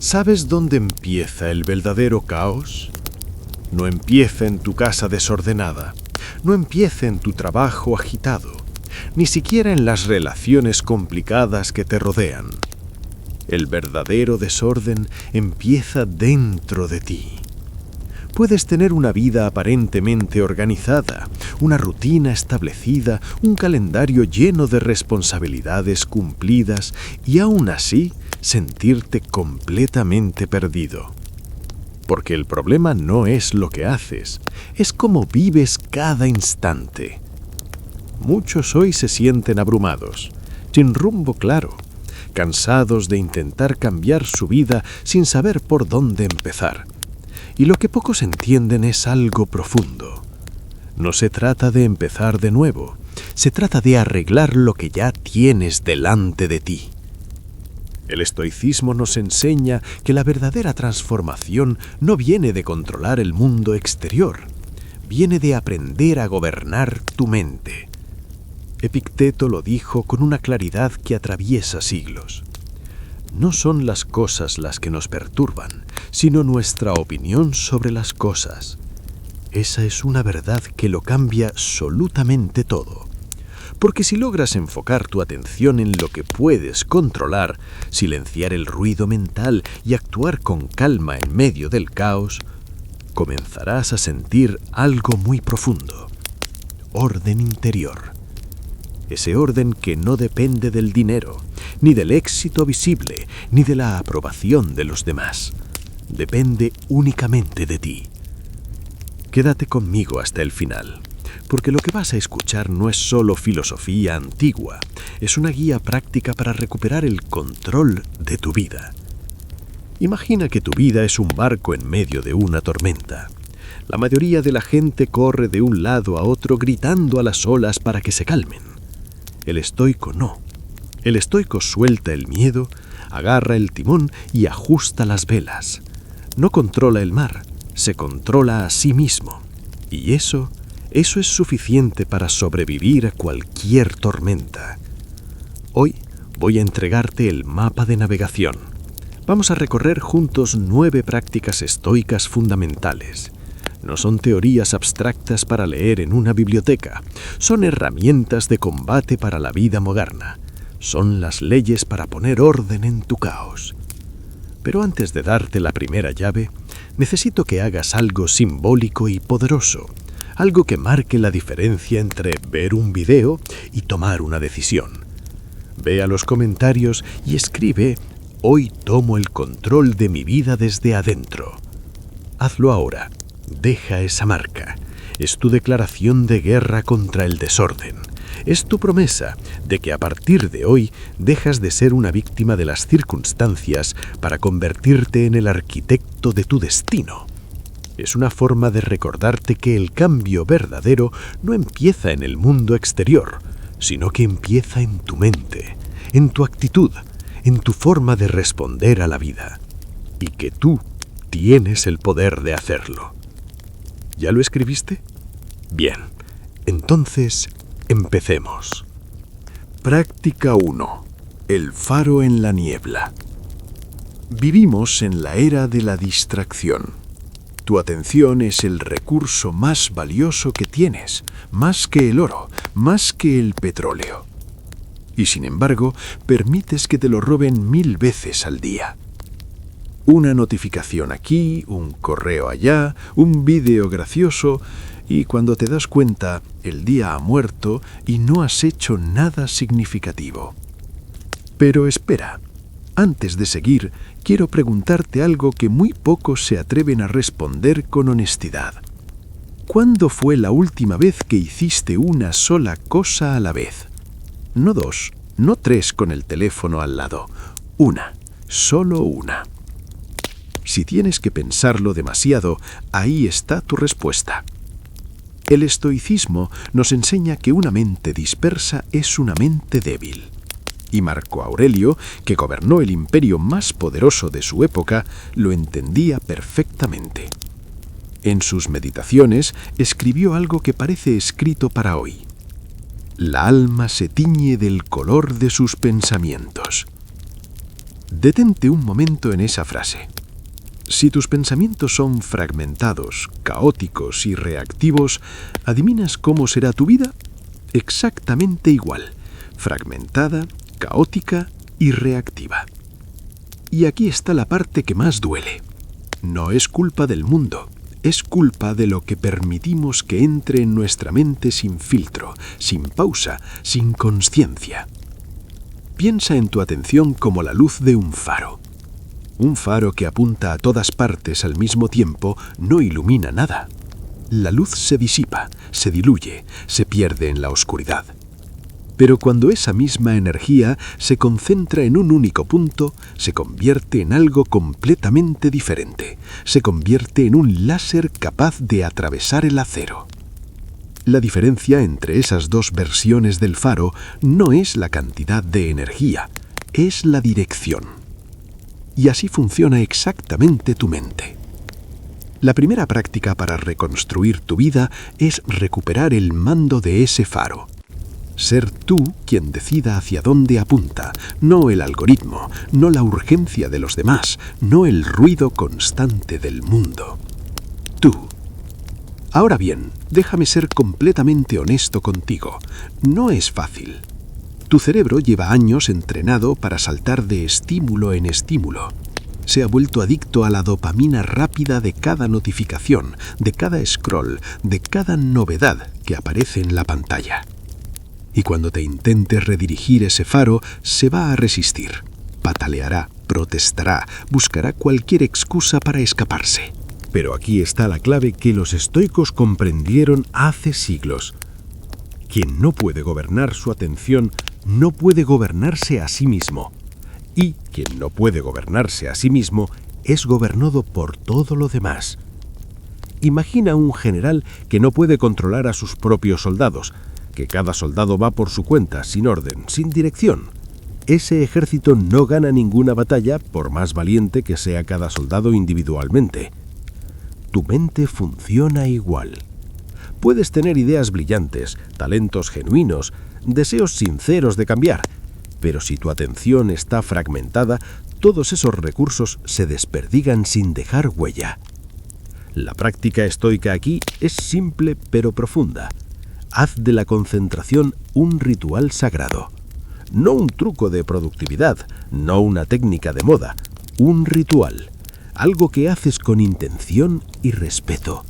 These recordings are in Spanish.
¿Sabes dónde empieza el verdadero caos? No empieza en tu casa desordenada, no empieza en tu trabajo agitado, ni siquiera en las relaciones complicadas que te rodean. El verdadero desorden empieza dentro de ti. Puedes tener una vida aparentemente organizada, una rutina establecida, un calendario lleno de responsabilidades cumplidas y aún así sentirte completamente perdido. Porque el problema no es lo que haces, es cómo vives cada instante. Muchos hoy se sienten abrumados, sin rumbo claro, cansados de intentar cambiar su vida sin saber por dónde empezar. Y lo que pocos entienden es algo profundo. No se trata de empezar de nuevo, se trata de arreglar lo que ya tienes delante de ti. El estoicismo nos enseña que la verdadera transformación no viene de controlar el mundo exterior, viene de aprender a gobernar tu mente. Epicteto lo dijo con una claridad que atraviesa siglos. No son las cosas las que nos perturban, sino nuestra opinión sobre las cosas. Esa es una verdad que lo cambia absolutamente todo. Porque si logras enfocar tu atención en lo que puedes controlar, silenciar el ruido mental y actuar con calma en medio del caos, comenzarás a sentir algo muy profundo: orden interior. Ese orden que no depende del dinero, ni del éxito visible, ni de la aprobación de los demás. Depende únicamente de ti. Quédate conmigo hasta el final, porque lo que vas a escuchar no es solo filosofía antigua, es una guía práctica para recuperar el control de tu vida. Imagina que tu vida es un barco en medio de una tormenta. La mayoría de la gente corre de un lado a otro gritando a las olas para que se calmen. El estoico no. El estoico suelta el miedo, agarra el timón y ajusta las velas. No controla el mar, se controla a sí mismo. Y eso es suficiente para sobrevivir a cualquier tormenta. Hoy voy a entregarte el mapa de navegación. Vamos a recorrer juntos 9 prácticas estoicas fundamentales. No son teorías abstractas para leer en una biblioteca, son herramientas de combate para la vida moderna. Son las leyes para poner orden en tu caos. Pero antes de darte la primera llave, necesito que hagas algo simbólico y poderoso, algo que marque la diferencia entre ver un video y tomar una decisión. Ve a los comentarios y escribe: hoy tomo el control de mi vida desde adentro. Hazlo ahora. Deja esa marca. Es tu declaración de guerra contra el desorden. Es tu promesa de que a partir de hoy dejas de ser una víctima de las circunstancias para convertirte en el arquitecto de tu destino. Es una forma de recordarte que el cambio verdadero no empieza en el mundo exterior, sino que empieza en tu mente, en tu actitud, en tu forma de responder a la vida. Y que tú tienes el poder de hacerlo. ¿Ya lo escribiste? Bien, entonces empecemos. Práctica 1. El faro en la niebla. Vivimos en la era de la distracción. Tu atención es el recurso más valioso que tienes, más que el oro, más que el petróleo. Y sin embargo, permites que te lo roben 1000 veces al día. Una notificación aquí, un correo allá, un vídeo gracioso, y cuando te das cuenta, el día ha muerto y no has hecho nada significativo. Pero espera, antes de seguir, quiero preguntarte algo que muy pocos se atreven a responder con honestidad. ¿Cuándo fue la última vez que hiciste una sola cosa a la vez? No 2, no 3 con el teléfono al lado. Una, solo una. Si tienes que pensarlo demasiado, ahí está tu respuesta. El estoicismo nos enseña que una mente dispersa es una mente débil. Y Marco Aurelio, que gobernó el imperio más poderoso de su época, lo entendía perfectamente. En sus meditaciones escribió algo que parece escrito para hoy. La alma se tiñe del color de sus pensamientos. Detente un momento en esa frase. Si tus pensamientos son fragmentados, caóticos y reactivos, ¿adivinas cómo será tu vida? Exactamente igual, fragmentada, caótica y reactiva. Y aquí está la parte que más duele. No es culpa del mundo, es culpa de lo que permitimos que entre en nuestra mente sin filtro, sin pausa, sin consciencia. Piensa en tu atención como la luz de un faro. Un faro que apunta a todas partes al mismo tiempo no ilumina nada. La luz se disipa, se diluye, se pierde en la oscuridad. Pero cuando esa misma energía se concentra en un único punto, se convierte en algo completamente diferente. Se convierte en un láser capaz de atravesar el acero. La diferencia entre esas dos versiones del faro no es la cantidad de energía, es la dirección. Y así funciona exactamente tu mente. La primera práctica para reconstruir tu vida es recuperar el mando de ese faro. Ser tú quien decida hacia dónde apunta, no el algoritmo, no la urgencia de los demás, no el ruido constante del mundo. Tú. Ahora bien, déjame ser completamente honesto contigo. No es fácil. Tu cerebro lleva años entrenado para saltar de estímulo en estímulo. Se ha vuelto adicto a la dopamina rápida de cada notificación, de cada scroll, de cada novedad que aparece en la pantalla. Y cuando te intentes redirigir ese faro, se va a resistir. Pataleará, protestará, buscará cualquier excusa para escaparse. Pero aquí está la clave que los estoicos comprendieron hace siglos. Quien no puede gobernar su atención, no puede gobernarse a sí mismo. Y quien no puede gobernarse a sí mismo, es gobernado por todo lo demás. Imagina un general que no puede controlar a sus propios soldados, que cada soldado va por su cuenta, sin orden, sin dirección. Ese ejército no gana ninguna batalla, por más valiente que sea cada soldado individualmente. Tu mente funciona igual. Puedes tener ideas brillantes, talentos genuinos, deseos sinceros de cambiar, pero si tu atención está fragmentada, todos esos recursos se desperdigan sin dejar huella. La práctica estoica aquí es simple pero profunda. Haz de la concentración un ritual sagrado. No un truco de productividad, no una técnica de moda, un ritual. Algo que haces con intención y respeto.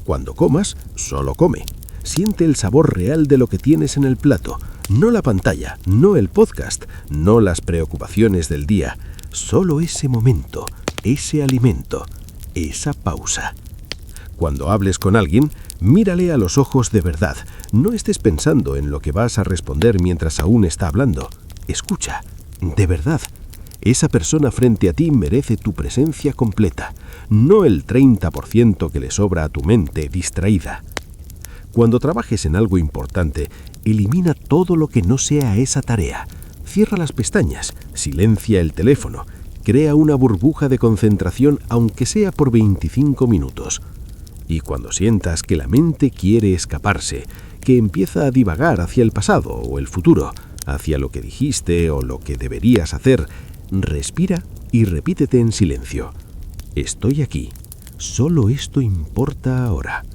Cuando comas, solo come. Siente el sabor real de lo que tienes en el plato, no la pantalla, no el podcast, no las preocupaciones del día, solo ese momento, ese alimento, esa pausa. Cuando hables con alguien, mírale a los ojos de verdad. No estés pensando en lo que vas a responder mientras aún está hablando. Escucha, de verdad. Esa persona frente a ti merece tu presencia completa, no el 30% que le sobra a tu mente distraída. Cuando trabajes en algo importante, elimina todo lo que no sea esa tarea. Cierra las pestañas, silencia el teléfono, crea una burbuja de concentración aunque sea por 25 minutos. Y cuando sientas que la mente quiere escaparse, que empieza a divagar hacia el pasado o el futuro, hacia lo que dijiste o lo que deberías hacer, respira y repítete en silencio. Estoy aquí. Solo esto importa ahora.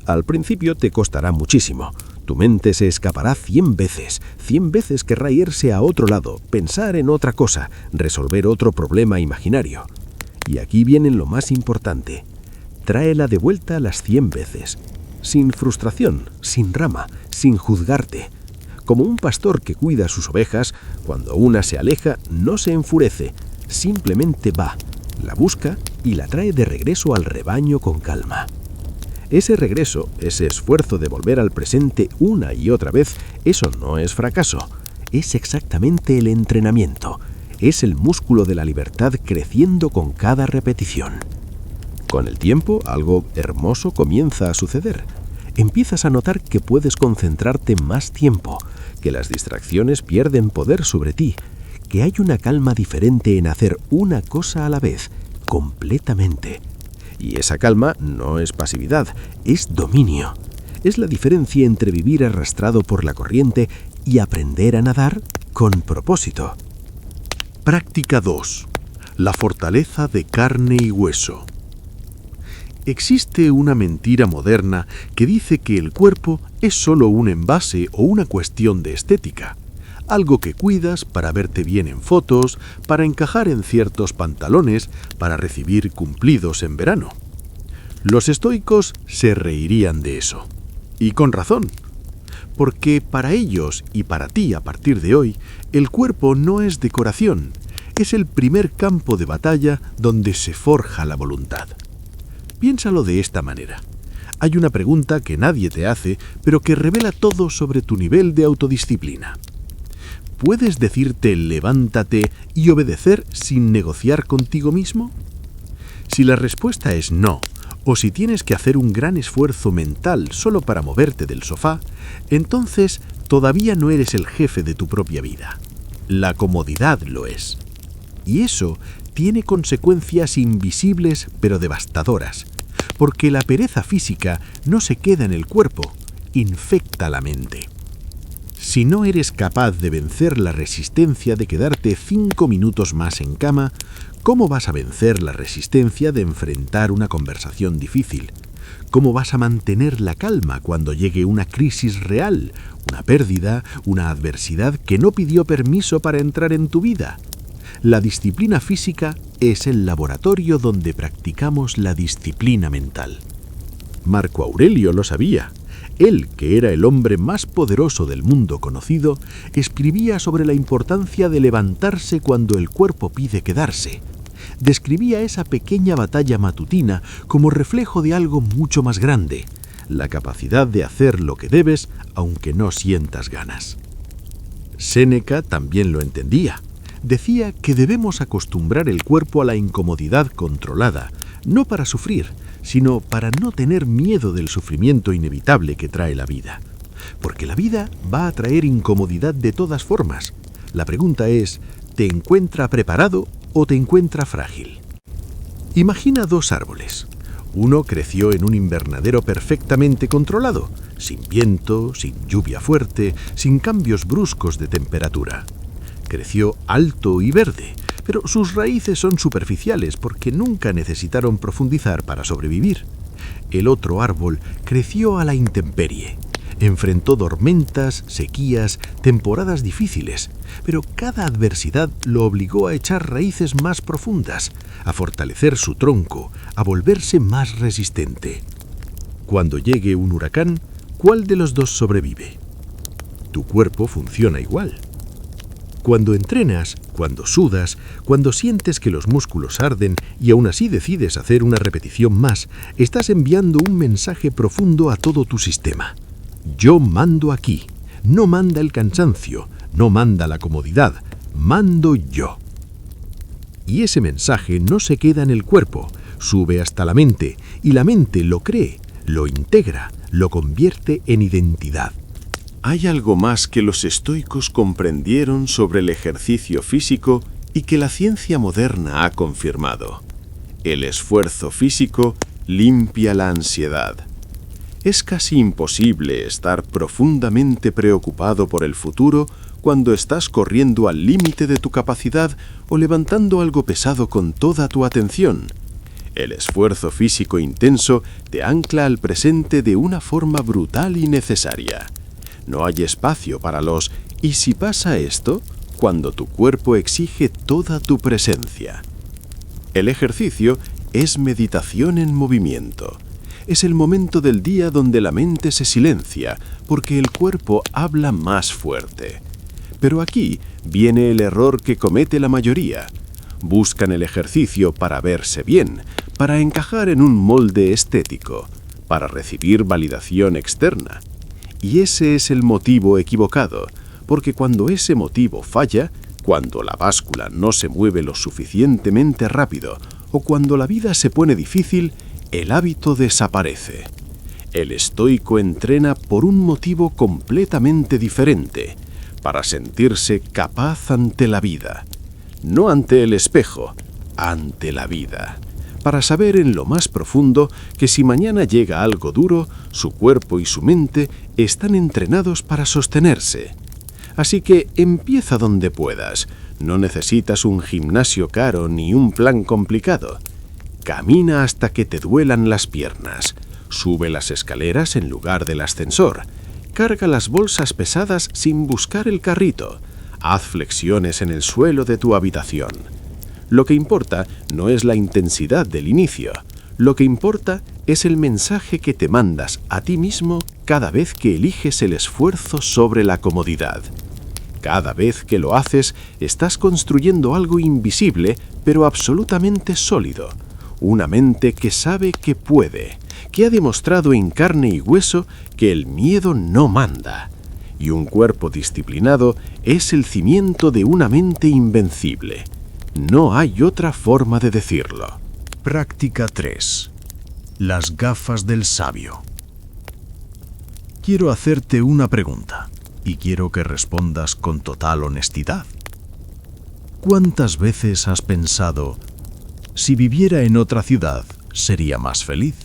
Al principio te costará muchísimo. Tu mente se escapará 100 veces querrá irse a otro lado, pensar en otra cosa, resolver otro problema imaginario. Y aquí viene lo más importante. Tráela de vuelta las 100 veces. Sin frustración, sin drama, sin juzgarte. Como un pastor que cuida sus ovejas, cuando una se aleja, no se enfurece, simplemente va, la busca y la trae de regreso al rebaño con calma. Ese regreso, ese esfuerzo de volver al presente una y otra vez, eso no es fracaso, es exactamente el entrenamiento, es el músculo de la libertad creciendo con cada repetición. Con el tiempo, algo hermoso comienza a suceder. Empiezas a notar que puedes concentrarte más tiempo, que las distracciones pierden poder sobre ti, que hay una calma diferente en hacer una cosa a la vez, completamente. Y esa calma no es pasividad, es dominio. Es la diferencia entre vivir arrastrado por la corriente y aprender a nadar con propósito. Práctica 2. La fortaleza de carne y hueso. Existe una mentira moderna que dice que el cuerpo es solo un envase o una cuestión de estética, algo que cuidas para verte bien en fotos, para encajar en ciertos pantalones, para recibir cumplidos en verano. Los estoicos se reirían de eso, y con razón, porque para ellos y para ti a partir de hoy, el cuerpo no es decoración, es el primer campo de batalla donde se forja la voluntad. Piénsalo de esta manera. Hay una pregunta que nadie te hace, pero que revela todo sobre tu nivel de autodisciplina. ¿Puedes decirte levántate y obedecer sin negociar contigo mismo? Si la respuesta es no, o si tienes que hacer un gran esfuerzo mental solo para moverte del sofá, entonces todavía no eres el jefe de tu propia vida. La comodidad lo es. Y eso tiene consecuencias invisibles pero devastadoras, porque la pereza física no se queda en el cuerpo, infecta la mente. Si no eres capaz de vencer la resistencia de quedarte 5 minutos más en cama, ¿cómo vas a vencer la resistencia de enfrentar una conversación difícil? ¿Cómo vas a mantener la calma cuando llegue una crisis real, una pérdida, una adversidad que no pidió permiso para entrar en tu vida? La disciplina física es el laboratorio donde practicamos la disciplina mental. Marco Aurelio lo sabía. Él, que era el hombre más poderoso del mundo conocido, escribía sobre la importancia de levantarse cuando el cuerpo pide quedarse. Describía esa pequeña batalla matutina como reflejo de algo mucho más grande, la capacidad de hacer lo que debes aunque no sientas ganas. Séneca también lo entendía. Decía que debemos acostumbrar el cuerpo a la incomodidad controlada, no para sufrir, sino para no tener miedo del sufrimiento inevitable que trae la vida. Porque la vida va a traer incomodidad de todas formas. La pregunta es, ¿te encuentra preparado o te encuentra frágil? Imagina 2 árboles. Uno creció en un invernadero perfectamente controlado, sin viento, sin lluvia fuerte, sin cambios bruscos de temperatura. Creció alto y verde, pero sus raíces son superficiales porque nunca necesitaron profundizar para sobrevivir. El otro árbol creció a la intemperie. Enfrentó tormentas, sequías, temporadas difíciles, pero cada adversidad lo obligó a echar raíces más profundas, a fortalecer su tronco, a volverse más resistente. Cuando llegue un huracán, ¿cuál de los 2 sobrevive? Tu cuerpo funciona igual. Cuando entrenas, cuando sudas, cuando sientes que los músculos arden y aún así decides hacer una repetición más, estás enviando un mensaje profundo a todo tu sistema. Yo mando aquí. No manda el cansancio, no manda la comodidad, mando yo. Y ese mensaje no se queda en el cuerpo, sube hasta la mente, y la mente lo cree, lo integra, lo convierte en identidad. Hay algo más que los estoicos comprendieron sobre el ejercicio físico y que la ciencia moderna ha confirmado. El esfuerzo físico limpia la ansiedad. Es casi imposible estar profundamente preocupado por el futuro cuando estás corriendo al límite de tu capacidad o levantando algo pesado con toda tu atención. El esfuerzo físico intenso te ancla al presente de una forma brutal y necesaria. No hay espacio para los «¿y si pasa esto?» cuando tu cuerpo exige toda tu presencia. El ejercicio es meditación en movimiento. Es el momento del día donde la mente se silencia porque el cuerpo habla más fuerte. Pero aquí viene el error que comete la mayoría. Buscan el ejercicio para verse bien, para encajar en un molde estético, para recibir validación externa. Y ese es el motivo equivocado, porque cuando ese motivo falla, cuando la báscula no se mueve lo suficientemente rápido o cuando la vida se pone difícil, el hábito desaparece. El estoico entrena por un motivo completamente diferente, para sentirse capaz ante la vida. No ante el espejo, ante la vida. Para saber en lo más profundo que si mañana llega algo duro, su cuerpo y su mente están entrenados para sostenerse. Así que empieza donde puedas, No necesitas un gimnasio caro ni un plan complicado. Camina hasta que te duelan las piernas. Sube las escaleras en lugar del ascensor. Carga las bolsas pesadas sin buscar el carrito. Haz flexiones en el suelo de tu habitación. Lo que importa no es la intensidad del inicio. Lo que importa es el mensaje que te mandas a ti mismo cada vez que eliges el esfuerzo sobre la comodidad. Cada vez que lo haces, estás construyendo algo invisible, pero absolutamente sólido. Una mente que sabe que puede, que ha demostrado en carne y hueso que el miedo no manda. Y un cuerpo disciplinado es el cimiento de una mente invencible. No hay otra forma de decirlo. Práctica 3. Las gafas del sabio. Quiero hacerte una pregunta y quiero que respondas con total honestidad. ¿Cuántas veces has pensado, si viviera en otra ciudad, sería más feliz?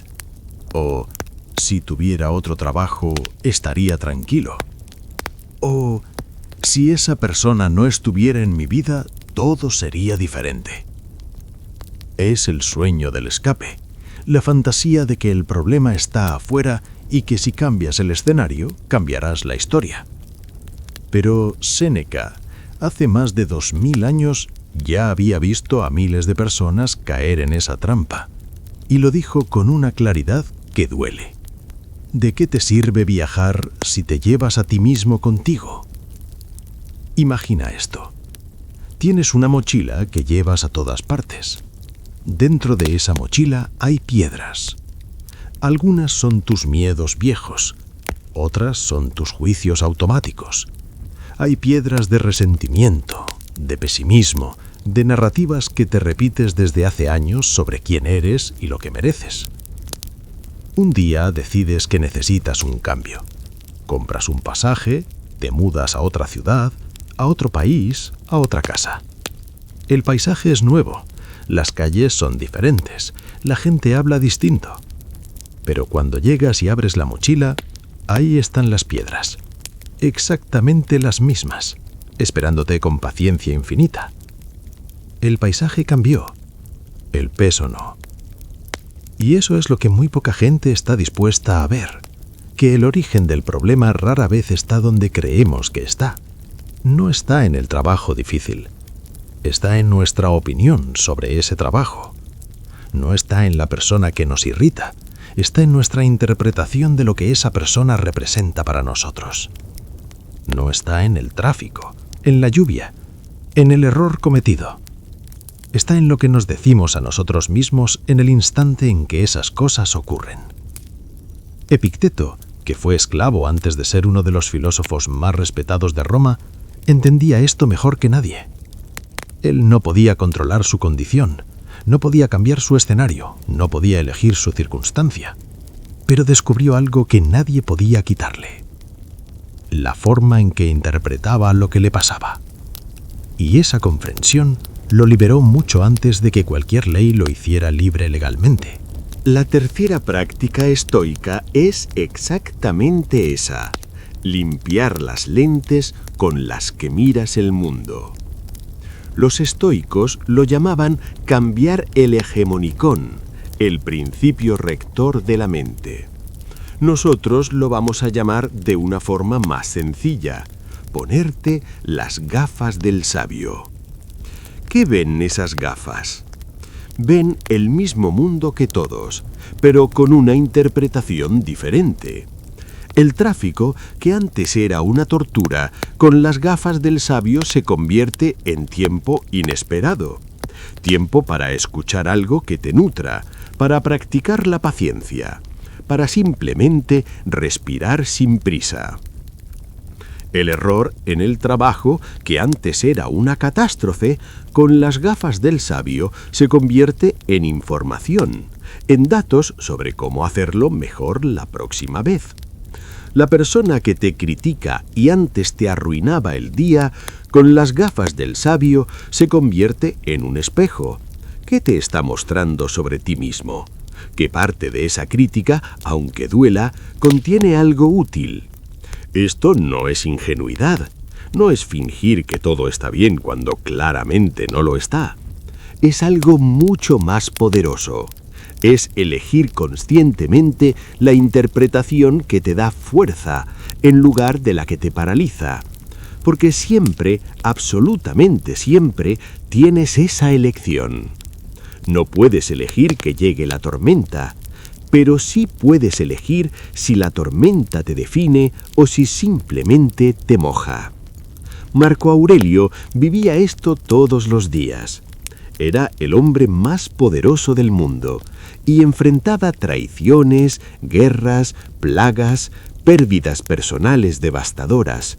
¿O si tuviera otro trabajo, estaría tranquilo? ¿O si esa persona no estuviera en mi vida, todo sería diferente? Es el sueño del escape, la fantasía de que el problema está afuera y que si cambias el escenario, cambiarás la historia. Pero Séneca, hace más de 2000 años, ya había visto a miles de personas caer en esa trampa, y lo dijo con una claridad que duele. ¿De qué te sirve viajar si te llevas a ti mismo contigo? Imagina esto. Tienes una mochila que llevas a todas partes. Dentro de esa mochila hay piedras. Algunas son tus miedos viejos, otras son tus juicios automáticos. Hay piedras de resentimiento, de pesimismo, de narrativas que te repites desde hace años sobre quién eres y lo que mereces. Un día decides que necesitas un cambio. Compras un pasaje, te mudas a otra ciudad, a otro país, a otra casa. El paisaje es nuevo, las calles son diferentes, la gente habla distinto. Pero cuando llegas y abres la mochila, ahí están las piedras, exactamente las mismas, esperándote con paciencia infinita. El paisaje cambió, el peso no. Y eso es lo que muy poca gente está dispuesta a ver, que el origen del problema rara vez está donde creemos que está. No está en el trabajo difícil, está en nuestra opinión sobre ese trabajo. No está en la persona que nos irrita, está en nuestra interpretación de lo que esa persona representa para nosotros. No está en el tráfico, en la lluvia, en el error cometido. Está en lo que nos decimos a nosotros mismos en el instante en que esas cosas ocurren. Epicteto, que fue esclavo antes de ser uno de los filósofos más respetados de Roma, entendía esto mejor que nadie. Él no podía controlar su condición, no podía cambiar su escenario, no podía elegir su circunstancia, pero descubrió algo que nadie podía quitarle: la forma en que interpretaba lo que le pasaba. Y esa comprensión lo liberó mucho antes de que cualquier ley lo hiciera libre legalmente. La tercera práctica estoica es exactamente esa: limpiar las lentes con las que miras el mundo. Los estoicos lo llamaban cambiar el hegemonicón, el principio rector de la mente. Nosotros lo vamos a llamar de una forma más sencilla: ponerte las gafas del sabio. ¿Qué ven esas gafas? Ven el mismo mundo que todos, pero con una interpretación diferente. El tráfico, que antes era una tortura, con las gafas del sabio se convierte en tiempo inesperado. Tiempo para escuchar algo que te nutra, para practicar la paciencia, para simplemente respirar sin prisa. El error en el trabajo, que antes era una catástrofe, con las gafas del sabio se convierte en información, en datos sobre cómo hacerlo mejor la próxima vez. La persona que te critica y antes te arruinaba el día, con las gafas del sabio se convierte en un espejo. ¿Qué te está mostrando sobre ti mismo? ¿Qué parte de esa crítica, aunque duela, contiene algo útil? Esto no es ingenuidad. No es fingir que todo está bien cuando claramente no lo está. Es algo mucho más poderoso. Es elegir conscientemente la interpretación que te da fuerza en lugar de la que te paraliza. Porque siempre, absolutamente siempre, tienes esa elección. No puedes elegir que llegue la tormenta, pero sí puedes elegir si la tormenta te define o si simplemente te moja. Marco Aurelio vivía esto todos los días. Era el hombre más poderoso del mundo y enfrentaba traiciones, guerras, plagas, pérdidas personales devastadoras.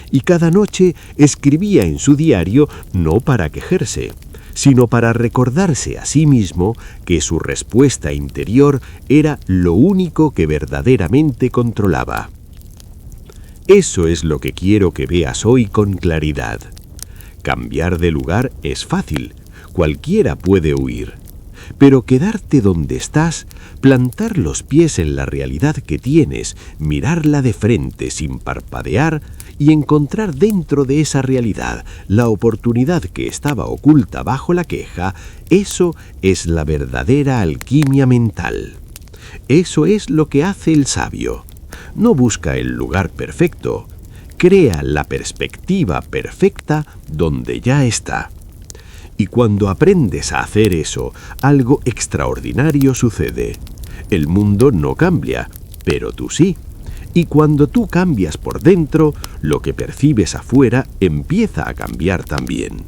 Y cada noche escribía en su diario no para quejarse, sino para recordarse a sí mismo que su respuesta interior era lo único que verdaderamente controlaba. Eso es lo que quiero que veas hoy con claridad. Cambiar de lugar es fácil, cualquiera puede huir. Pero quedarte donde estás, plantar los pies en la realidad que tienes, mirarla de frente sin parpadear y encontrar dentro de esa realidad la oportunidad que estaba oculta bajo la queja, eso es la verdadera alquimia mental. Eso es lo que hace el sabio. No busca el lugar perfecto, crea la perspectiva perfecta donde ya está. Y cuando aprendes a hacer eso, algo extraordinario sucede. El mundo no cambia, pero tú sí. Y cuando tú cambias por dentro, lo que percibes afuera empieza a cambiar también.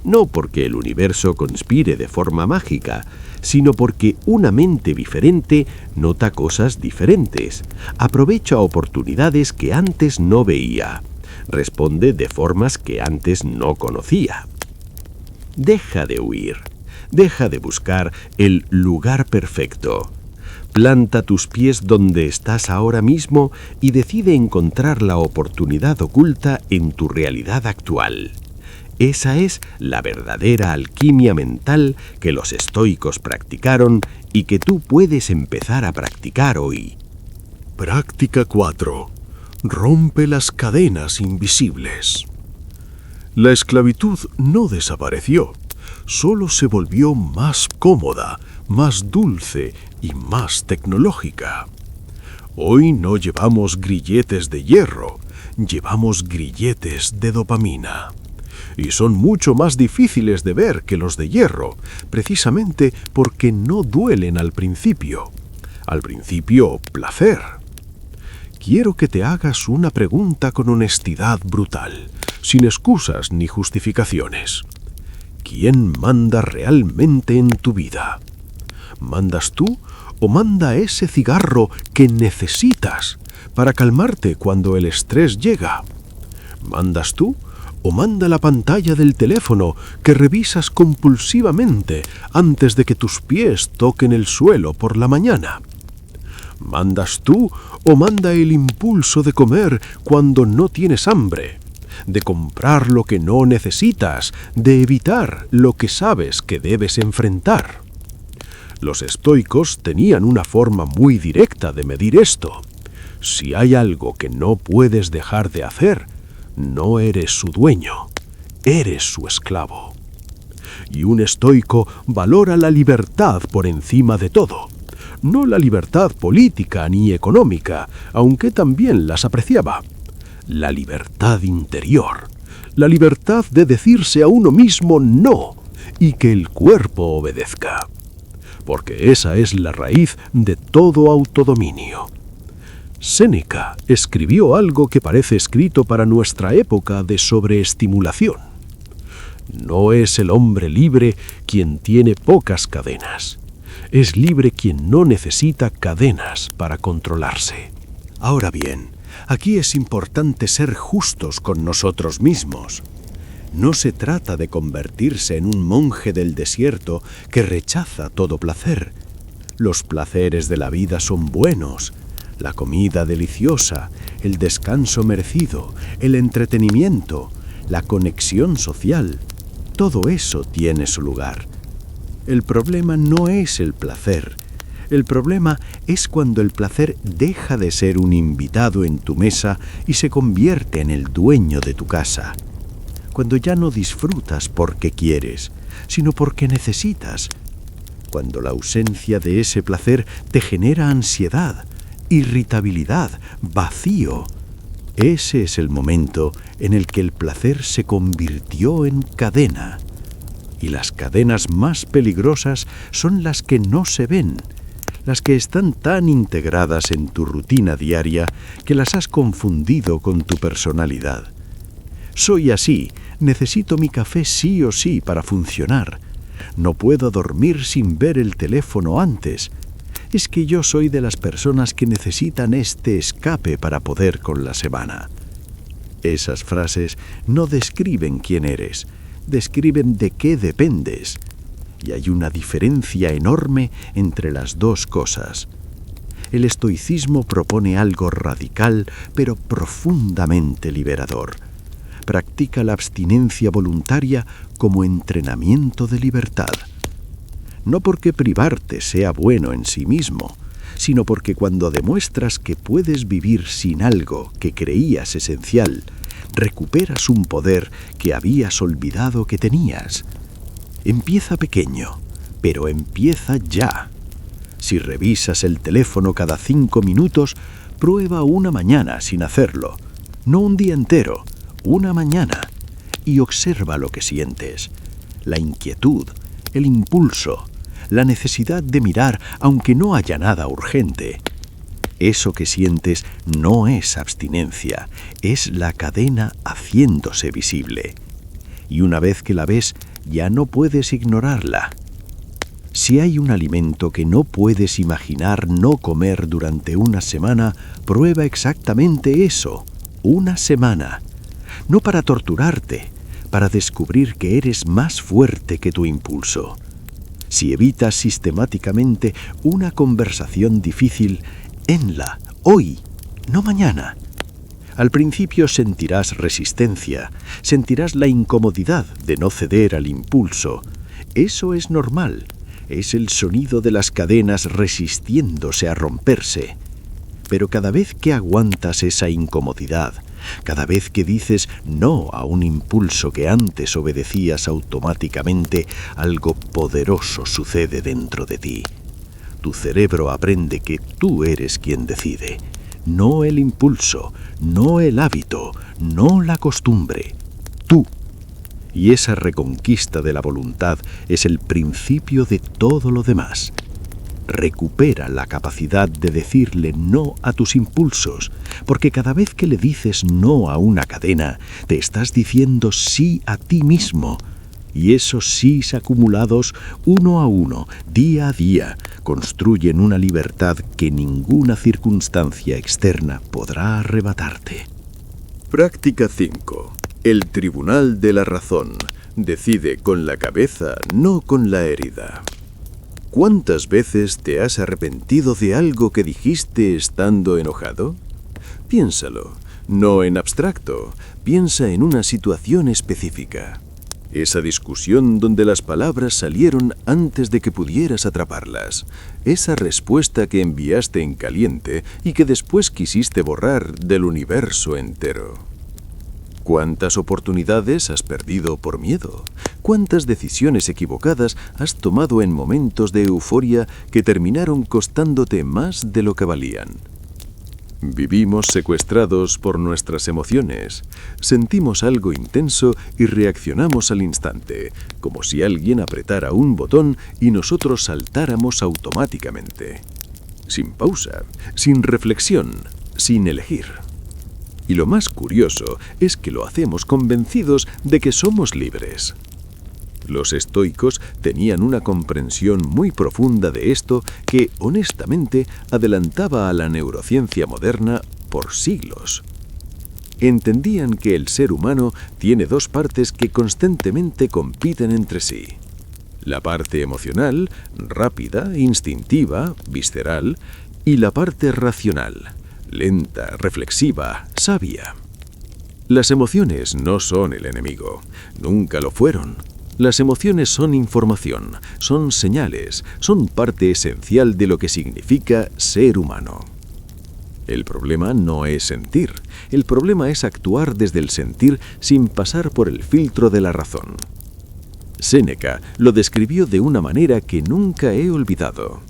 No porque el universo conspire de forma mágica, sino porque una mente diferente nota cosas diferentes, aprovecha oportunidades que antes no veía, responde de formas que antes no conocía. Deja de huir, deja de buscar el lugar perfecto. Planta tus pies donde estás ahora mismo y decide encontrar la oportunidad oculta en tu realidad actual. Esa es la verdadera alquimia mental que los estoicos practicaron y que tú puedes empezar a practicar hoy. Práctica 4. Rompe las cadenas invisibles. La esclavitud no desapareció, solo se volvió más cómoda, más dulce y más tecnológica. Hoy no llevamos grilletes de hierro, llevamos grilletes de dopamina. Y son mucho más difíciles de ver que los de hierro, precisamente porque no duelen al principio. Al principio, placer. Quiero que te hagas una pregunta con honestidad brutal, sin excusas ni justificaciones. ¿Quién manda realmente en tu vida? ¿Mandas tú o manda ese cigarro que necesitas para calmarte cuando el estrés llega? ¿Mandas tú o manda la pantalla del teléfono que revisas compulsivamente antes de que tus pies toquen el suelo por la mañana? ¿Mandas tú o manda el impulso de comer cuando no tienes hambre? De comprar lo que no necesitas, de evitar lo que sabes que debes enfrentar. Los estoicos tenían una forma muy directa de medir esto. Si hay algo que no puedes dejar de hacer, no eres su dueño, eres su esclavo. Y un estoico valora la libertad por encima de todo. No la libertad política ni económica, aunque también las apreciaba. La libertad interior, la libertad de decirse a uno mismo no y que el cuerpo obedezca. Porque esa es la raíz de todo autodominio. Séneca escribió algo que parece escrito para nuestra época de sobreestimulación. No es el hombre libre quien tiene pocas cadenas. Es libre quien no necesita cadenas para controlarse. Ahora bien, aquí es importante ser justos con nosotros mismos. No se trata de convertirse en un monje del desierto que rechaza todo placer. Los placeres de la vida son buenos. La comida deliciosa, el descanso merecido, el entretenimiento, la conexión social, todo eso tiene su lugar. El problema no es el placer, El problema es cuando el placer deja de ser un invitado en tu mesa y se convierte en el dueño de tu casa. Cuando ya no disfrutas porque quieres, sino porque necesitas. Cuando la ausencia de ese placer te genera ansiedad, irritabilidad, vacío. Ese es el momento en el que el placer se convirtió en cadena. Y las cadenas más peligrosas son las que no se ven, las que están tan integradas en tu rutina diaria que las has confundido con tu personalidad. Soy así, necesito mi café sí o sí para funcionar. No puedo dormir sin ver el teléfono antes. Es que yo soy de las personas que necesitan este escape para poder con la semana. Esas frases no describen quién eres, describen de qué dependes. Y hay una diferencia enorme entre las dos cosas. El estoicismo propone algo radical, pero profundamente liberador. Practica la abstinencia voluntaria como entrenamiento de libertad. No porque privarte sea bueno en sí mismo, sino porque cuando demuestras que puedes vivir sin algo que creías esencial, recuperas un poder que habías olvidado que tenías. Empieza pequeño, pero empieza ya. Si revisas el teléfono cada 5 minutos, prueba una mañana sin hacerlo, no un día entero, una mañana, y observa lo que sientes. La inquietud, el impulso, la necesidad de mirar aunque no haya nada urgente. Eso que sientes no es abstinencia, es la cadena haciéndose visible. Y una vez que la ves, ya no puedes ignorarla. Si hay un alimento que no puedes imaginar no comer durante una semana, prueba exactamente eso, una semana. No para torturarte, para descubrir que eres más fuerte que tu impulso. Si evitas sistemáticamente una conversación difícil, henla hoy, no mañana. Al principio sentirás resistencia, sentirás la incomodidad de no ceder al impulso. Eso es normal, es el sonido de las cadenas resistiéndose a romperse. Pero cada vez que aguantas esa incomodidad, cada vez que dices no a un impulso que antes obedecías automáticamente, algo poderoso sucede dentro de ti. Tu cerebro aprende que tú eres quien decide. No el impulso, no el hábito, no la costumbre. Tú. Y esa reconquista de la voluntad es el principio de todo lo demás. Recupera la capacidad de decirle no a tus impulsos, porque cada vez que le dices no a una cadena, te estás diciendo sí a ti mismo. Y esos sís acumulados, uno a uno, día a día, construyen una libertad que ninguna circunstancia externa podrá arrebatarte. Práctica 5. El tribunal de la razón. Decide con la cabeza, no con la herida. ¿Cuántas veces te has arrepentido de algo que dijiste estando enojado? Piénsalo, no en abstracto, piensa en una situación específica. Esa discusión donde las palabras salieron antes de que pudieras atraparlas. Esa respuesta que enviaste en caliente y que después quisiste borrar del universo entero. ¿Cuántas oportunidades has perdido por miedo? ¿Cuántas decisiones equivocadas has tomado en momentos de euforia que terminaron costándote más de lo que valían? Vivimos secuestrados por nuestras emociones. Sentimos algo intenso y reaccionamos al instante, como si alguien apretara un botón y nosotros saltáramos automáticamente. Sin pausa, sin reflexión, sin elegir. Y lo más curioso es que lo hacemos convencidos de que somos libres. Los estoicos tenían una comprensión muy profunda de esto que, honestamente, adelantaba a la neurociencia moderna por siglos. Entendían que el ser humano tiene dos partes que constantemente compiten entre sí. La parte emocional, rápida, instintiva, visceral, y la parte racional, lenta, reflexiva, sabia. Las emociones no son el enemigo, nunca lo fueron. Las emociones son información, son señales, son parte esencial de lo que significa ser humano. El problema no es sentir, el problema es actuar desde el sentir sin pasar por el filtro de la razón. Séneca lo describió de una manera que nunca he olvidado.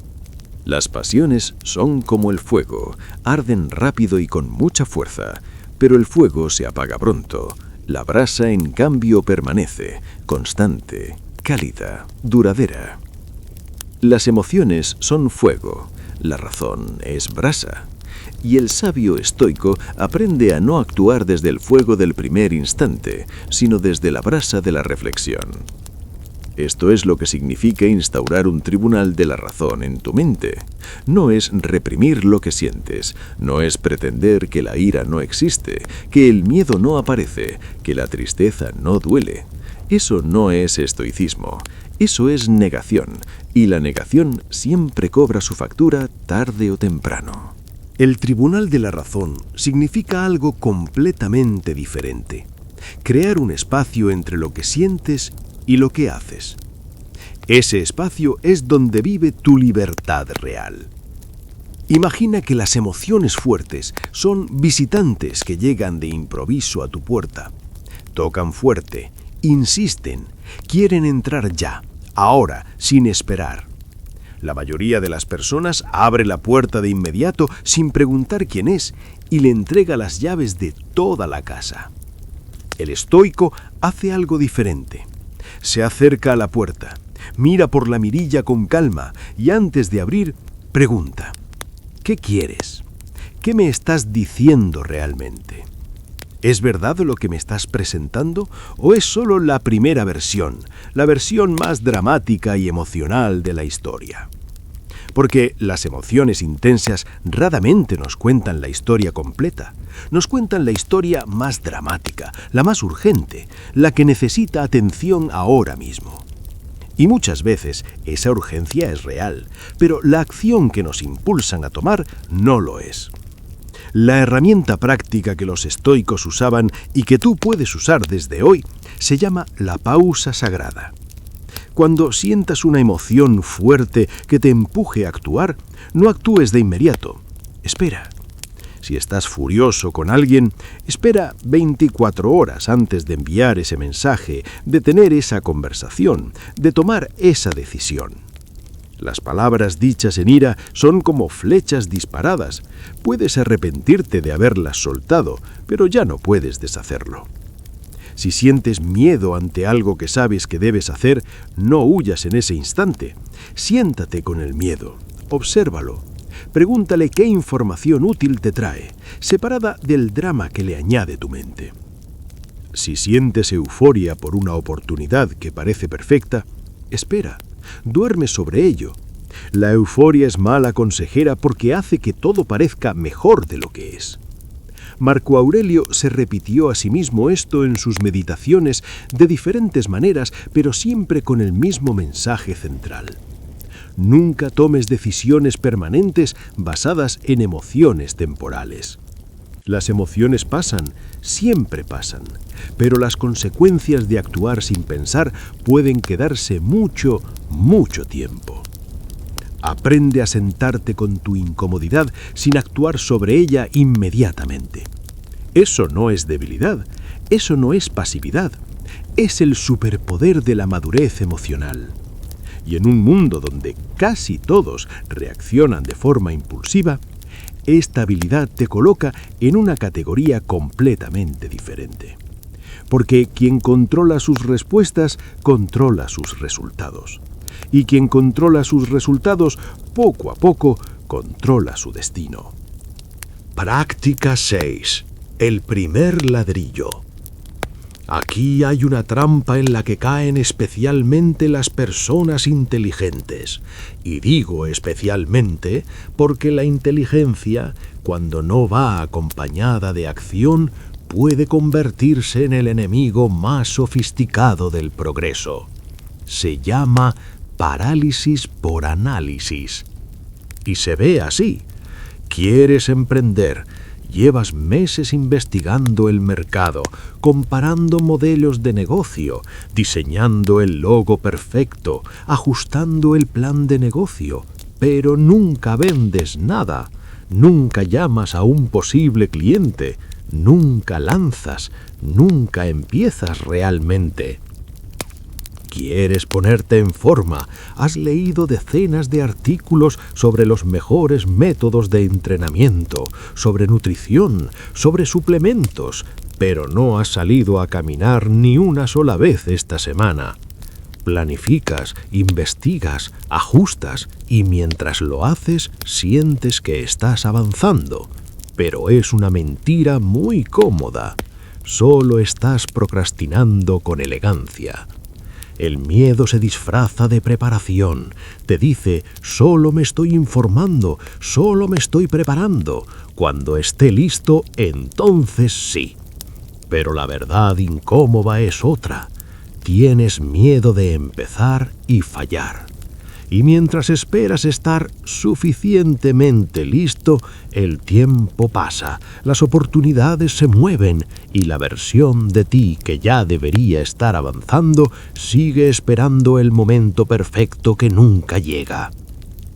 Las pasiones son como el fuego, arden rápido y con mucha fuerza, pero el fuego se apaga pronto. La brasa, en cambio, permanece, constante, cálida, duradera. Las emociones son fuego, la razón es brasa. Y el sabio estoico aprende a no actuar desde el fuego del primer instante, sino desde la brasa de la reflexión. Esto es lo que significa instaurar un tribunal de la razón en tu mente. No es reprimir lo que sientes, no es pretender que la ira no existe, que el miedo no aparece, que la tristeza no duele. Eso no es estoicismo, eso es negación, y la negación siempre cobra su factura tarde o temprano. El tribunal de la razón significa algo completamente diferente. Crear un espacio entre lo que sientes y lo que haces. Ese espacio es donde vive tu libertad real. Imagina que las emociones fuertes son visitantes que llegan de improviso a tu puerta. Tocan fuerte, insisten, quieren entrar ya, ahora, sin esperar. La mayoría de las personas abre la puerta de inmediato sin preguntar quién es y le entrega las llaves de toda la casa. El estoico hace algo diferente. Se acerca a la puerta, mira por la mirilla con calma y antes de abrir, pregunta: ¿qué quieres? ¿Qué me estás diciendo realmente? ¿Es verdad lo que me estás presentando o es solo la primera versión, la versión más dramática y emocional de la historia? Porque las emociones intensas raramente nos cuentan la historia completa. Nos cuentan la historia más dramática, la más urgente, la que necesita atención ahora mismo. Y muchas veces esa urgencia es real, pero la acción que nos impulsan a tomar no lo es. La herramienta práctica que los estoicos usaban y que tú puedes usar desde hoy se llama la pausa sagrada. Cuando sientas una emoción fuerte que te empuje a actuar, no actúes de inmediato. Espera. Si estás furioso con alguien, espera 24 horas antes de enviar ese mensaje, de tener esa conversación, de tomar esa decisión. Las palabras dichas en ira son como flechas disparadas. Puedes arrepentirte de haberlas soltado, pero ya no puedes deshacerlo. Si sientes miedo ante algo que sabes que debes hacer, no huyas en ese instante. Siéntate con el miedo, obsérvalo. Pregúntale qué información útil te trae, separada del drama que le añade tu mente. Si sientes euforia por una oportunidad que parece perfecta, espera, duerme sobre ello. La euforia es mala consejera porque hace que todo parezca mejor de lo que es. Marco Aurelio se repitió a sí mismo esto en sus meditaciones de diferentes maneras, pero siempre con el mismo mensaje central. Nunca tomes decisiones permanentes basadas en emociones temporales. Las emociones pasan, siempre pasan, pero las consecuencias de actuar sin pensar pueden quedarse mucho, mucho tiempo. Aprende a sentarte con tu incomodidad sin actuar sobre ella inmediatamente. Eso no es debilidad, eso no es pasividad, es el superpoder de la madurez emocional. Y en un mundo donde casi todos reaccionan de forma impulsiva, esta habilidad te coloca en una categoría completamente diferente. Porque quien controla sus respuestas, controla sus resultados. Y quien controla sus resultados, poco a poco, controla su destino. Práctica 6. El primer ladrillo. Aquí hay una trampa en la que caen especialmente las personas inteligentes. Y digo especialmente porque la inteligencia, cuando no va acompañada de acción, puede convertirse en el enemigo más sofisticado del progreso. Se llama parálisis por análisis. Y se ve así. Quieres emprender, Llevas meses investigando el mercado, comparando modelos de negocio, diseñando el logo perfecto, ajustando el plan de negocio, pero nunca vendes nada, nunca llamas a un posible cliente, nunca lanzas, nunca empiezas realmente. ¿Quieres ponerte en forma? Has leído decenas de artículos sobre los mejores métodos de entrenamiento, sobre nutrición, sobre suplementos, pero no has salido a caminar ni una sola vez esta semana. Planificas, investigas, ajustas y mientras lo haces sientes que estás avanzando. Pero es una mentira muy cómoda. Solo estás procrastinando con elegancia. El miedo se disfraza de preparación. Te dice, solo me estoy informando, solo me estoy preparando. Cuando esté listo, entonces sí. Pero la verdad incómoda es otra. Tienes miedo de empezar y fallar. Y mientras esperas estar suficientemente listo, el tiempo pasa, las oportunidades se mueven y la versión de ti que ya debería estar avanzando sigue esperando el momento perfecto que nunca llega.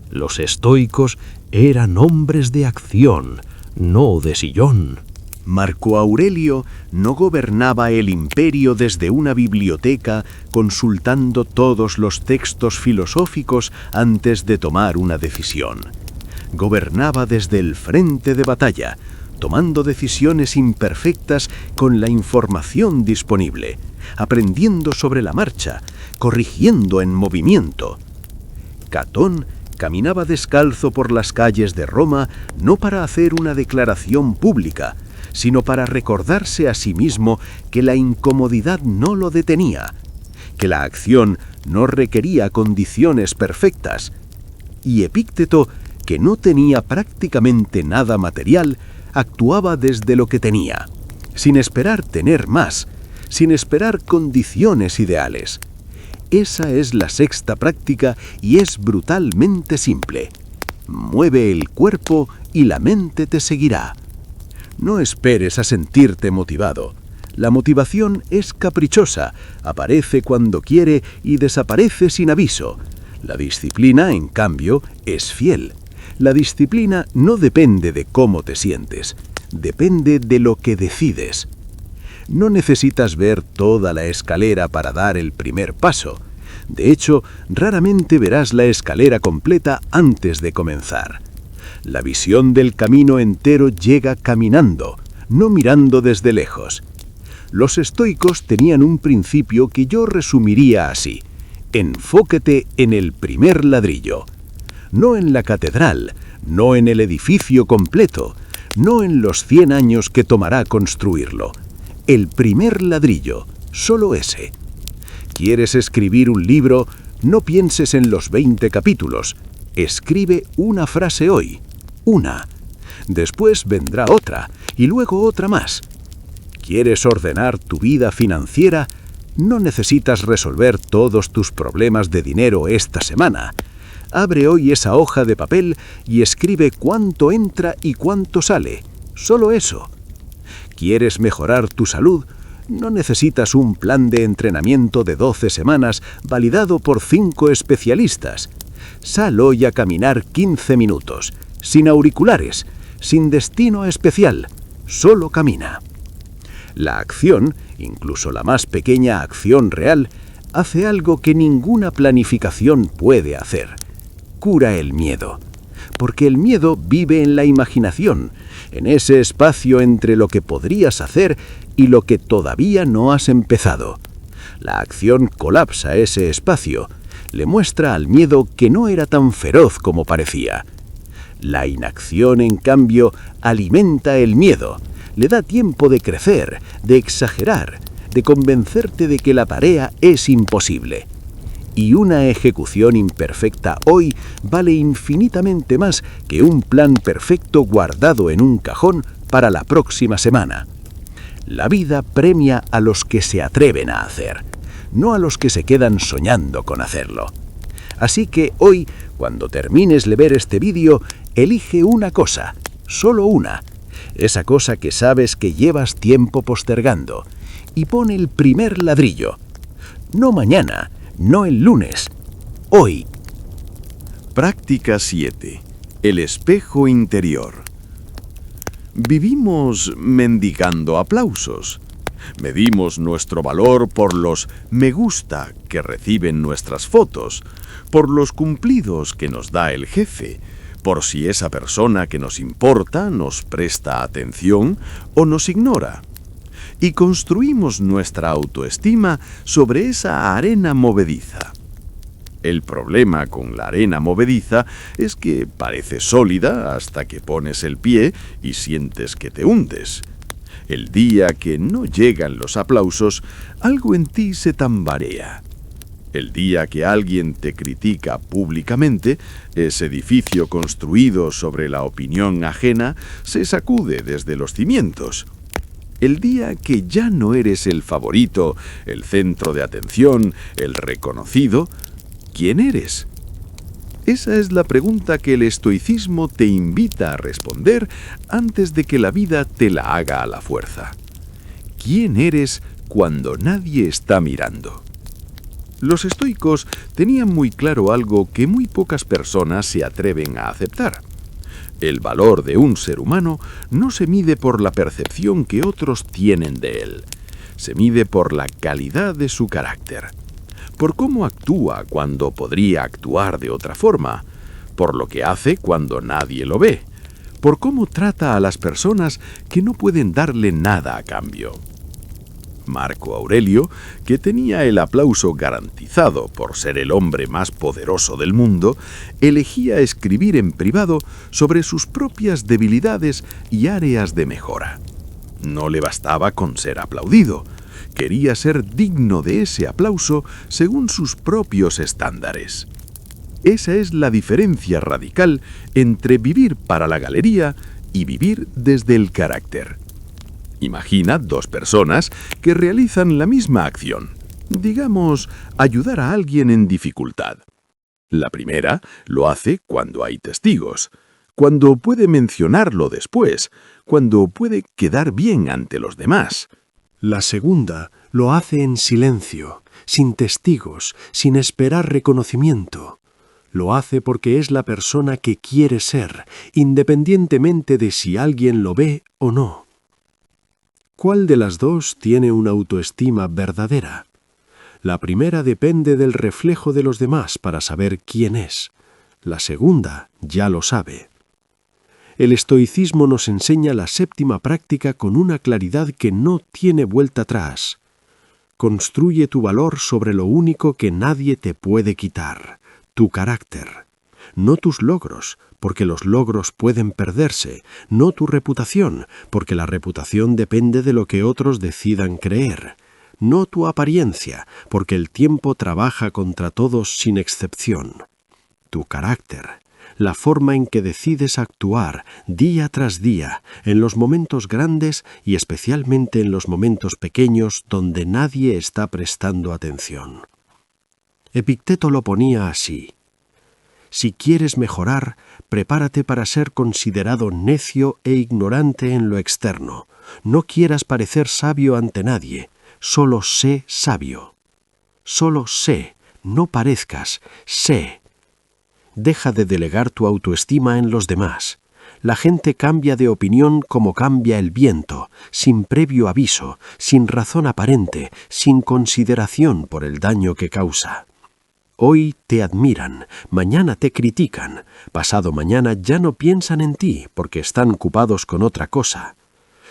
Los estoicos eran hombres de acción, no de sillón. Marco Aurelio no gobernaba el imperio desde una biblioteca consultando todos los textos filosóficos antes de tomar una decisión. Gobernaba desde el frente de batalla, tomando decisiones imperfectas con la información disponible, aprendiendo sobre la marcha, corrigiendo en movimiento. Catón caminaba descalzo por las calles de Roma no para hacer una declaración pública, sino para recordarse a sí mismo que la incomodidad no lo detenía, que la acción no requería condiciones perfectas, y Epícteto, que no tenía prácticamente nada material, actuaba desde lo que tenía, sin esperar tener más, sin esperar condiciones ideales. Esa es la sexta práctica y es brutalmente simple. Mueve el cuerpo y la mente te seguirá. No esperes a sentirte motivado. La motivación es caprichosa, aparece cuando quiere y desaparece sin aviso. La disciplina, en cambio, es fiel. La disciplina no depende de cómo te sientes, depende de lo que decides. No necesitas ver toda la escalera para dar el primer paso. De hecho, raramente verás la escalera completa antes de comenzar. La visión del camino entero llega caminando, no mirando desde lejos. Los estoicos tenían un principio que yo resumiría así: enfóquete en el primer ladrillo. No en la catedral, no en el edificio completo, no en los 100 años que tomará construirlo. El primer ladrillo, solo ese. ¿Quieres escribir un libro? No pienses en los 20 capítulos. Escribe una frase hoy. Una. Después vendrá otra, y luego otra más. ¿Quieres ordenar tu vida financiera? No necesitas resolver todos tus problemas de dinero esta semana. Abre hoy esa hoja de papel y escribe cuánto entra y cuánto sale. Solo eso. ¿Quieres mejorar tu salud? No necesitas un plan de entrenamiento de 12 semanas validado por 5 especialistas. Sal hoy a caminar 15 minutos. Sin auriculares, sin destino especial, solo camina. La acción, incluso la más pequeña acción real, hace algo que ninguna planificación puede hacer. Cura el miedo. Porque el miedo vive en la imaginación, en ese espacio entre lo que podrías hacer y lo que todavía no has empezado. La acción colapsa ese espacio, le muestra al miedo que no era tan feroz como parecía. La inacción, en cambio, alimenta el miedo, le da tiempo de crecer, de exagerar, de convencerte de que la tarea es imposible. Y una ejecución imperfecta hoy vale infinitamente más que un plan perfecto guardado en un cajón para la próxima semana. La vida premia a los que se atreven a hacer, no a los que se quedan soñando con hacerlo. Así que hoy, cuando termines de ver este vídeo, elige una cosa, solo una, esa cosa que sabes que llevas tiempo postergando, y pon el primer ladrillo. No mañana, no el lunes, hoy. Práctica 7. El espejo interior. Vivimos mendigando aplausos. Medimos nuestro valor por los me gusta que reciben nuestras fotos, por los cumplidos que nos da el jefe, por si esa persona que nos importa nos presta atención o nos ignora. Y construimos nuestra autoestima sobre esa arena movediza. El problema con la arena movediza es que parece sólida hasta que pones el pie y sientes que te hundes. El día que no llegan los aplausos, algo en ti se tambarea. El día que alguien te critica públicamente, ese edificio construido sobre la opinión ajena se sacude desde los cimientos. El día que ya no eres el favorito, el centro de atención, el reconocido, ¿quién eres? Esa es la pregunta que el estoicismo te invita a responder antes de que la vida te la haga a la fuerza. ¿Quién eres cuando nadie está mirando? Los estoicos tenían muy claro algo que muy pocas personas se atreven a aceptar. El valor de un ser humano no se mide por la percepción que otros tienen de él. Se mide por la calidad de su carácter. Por cómo actúa cuando podría actuar de otra forma, por lo que hace cuando nadie lo ve, por cómo trata a las personas que no pueden darle nada a cambio. Marco Aurelio, que tenía el aplauso garantizado por ser el hombre más poderoso del mundo, elegía escribir en privado sobre sus propias debilidades y áreas de mejora. No le bastaba con ser aplaudido. Quería ser digno de ese aplauso según sus propios estándares. Esa es la diferencia radical entre vivir para la galería y vivir desde el carácter. Imagina dos personas que realizan la misma acción. Digamos, ayudar a alguien en dificultad. La primera lo hace cuando hay testigos, cuando puede mencionarlo después, cuando puede quedar bien ante los demás. La segunda lo hace en silencio, sin testigos, sin esperar reconocimiento. Lo hace porque es la persona que quiere ser, independientemente de si alguien lo ve o no. ¿Cuál de las dos tiene una autoestima verdadera? La primera depende del reflejo de los demás para saber quién es. La segunda ya lo sabe. El estoicismo nos enseña la séptima práctica con una claridad que no tiene vuelta atrás. Construye tu valor sobre lo único que nadie te puede quitar, tu carácter. No tus logros, porque los logros pueden perderse, no tu reputación, porque la reputación depende de lo que otros decidan creer, no tu apariencia, porque el tiempo trabaja contra todos sin excepción. Tu carácter, la forma en que decides actuar día tras día, en los momentos grandes y especialmente en los momentos pequeños donde nadie está prestando atención. Epicteto lo ponía así: si quieres mejorar, prepárate para ser considerado necio e ignorante en lo externo. No quieras parecer sabio ante nadie, solo sé sabio. Solo sé, no parezcas, sé. Deja de delegar tu autoestima en los demás. La gente cambia de opinión como cambia el viento, sin previo aviso, sin razón aparente, sin consideración por el daño que causa. Hoy te admiran, mañana te critican, pasado mañana ya no piensan en ti porque están ocupados con otra cosa.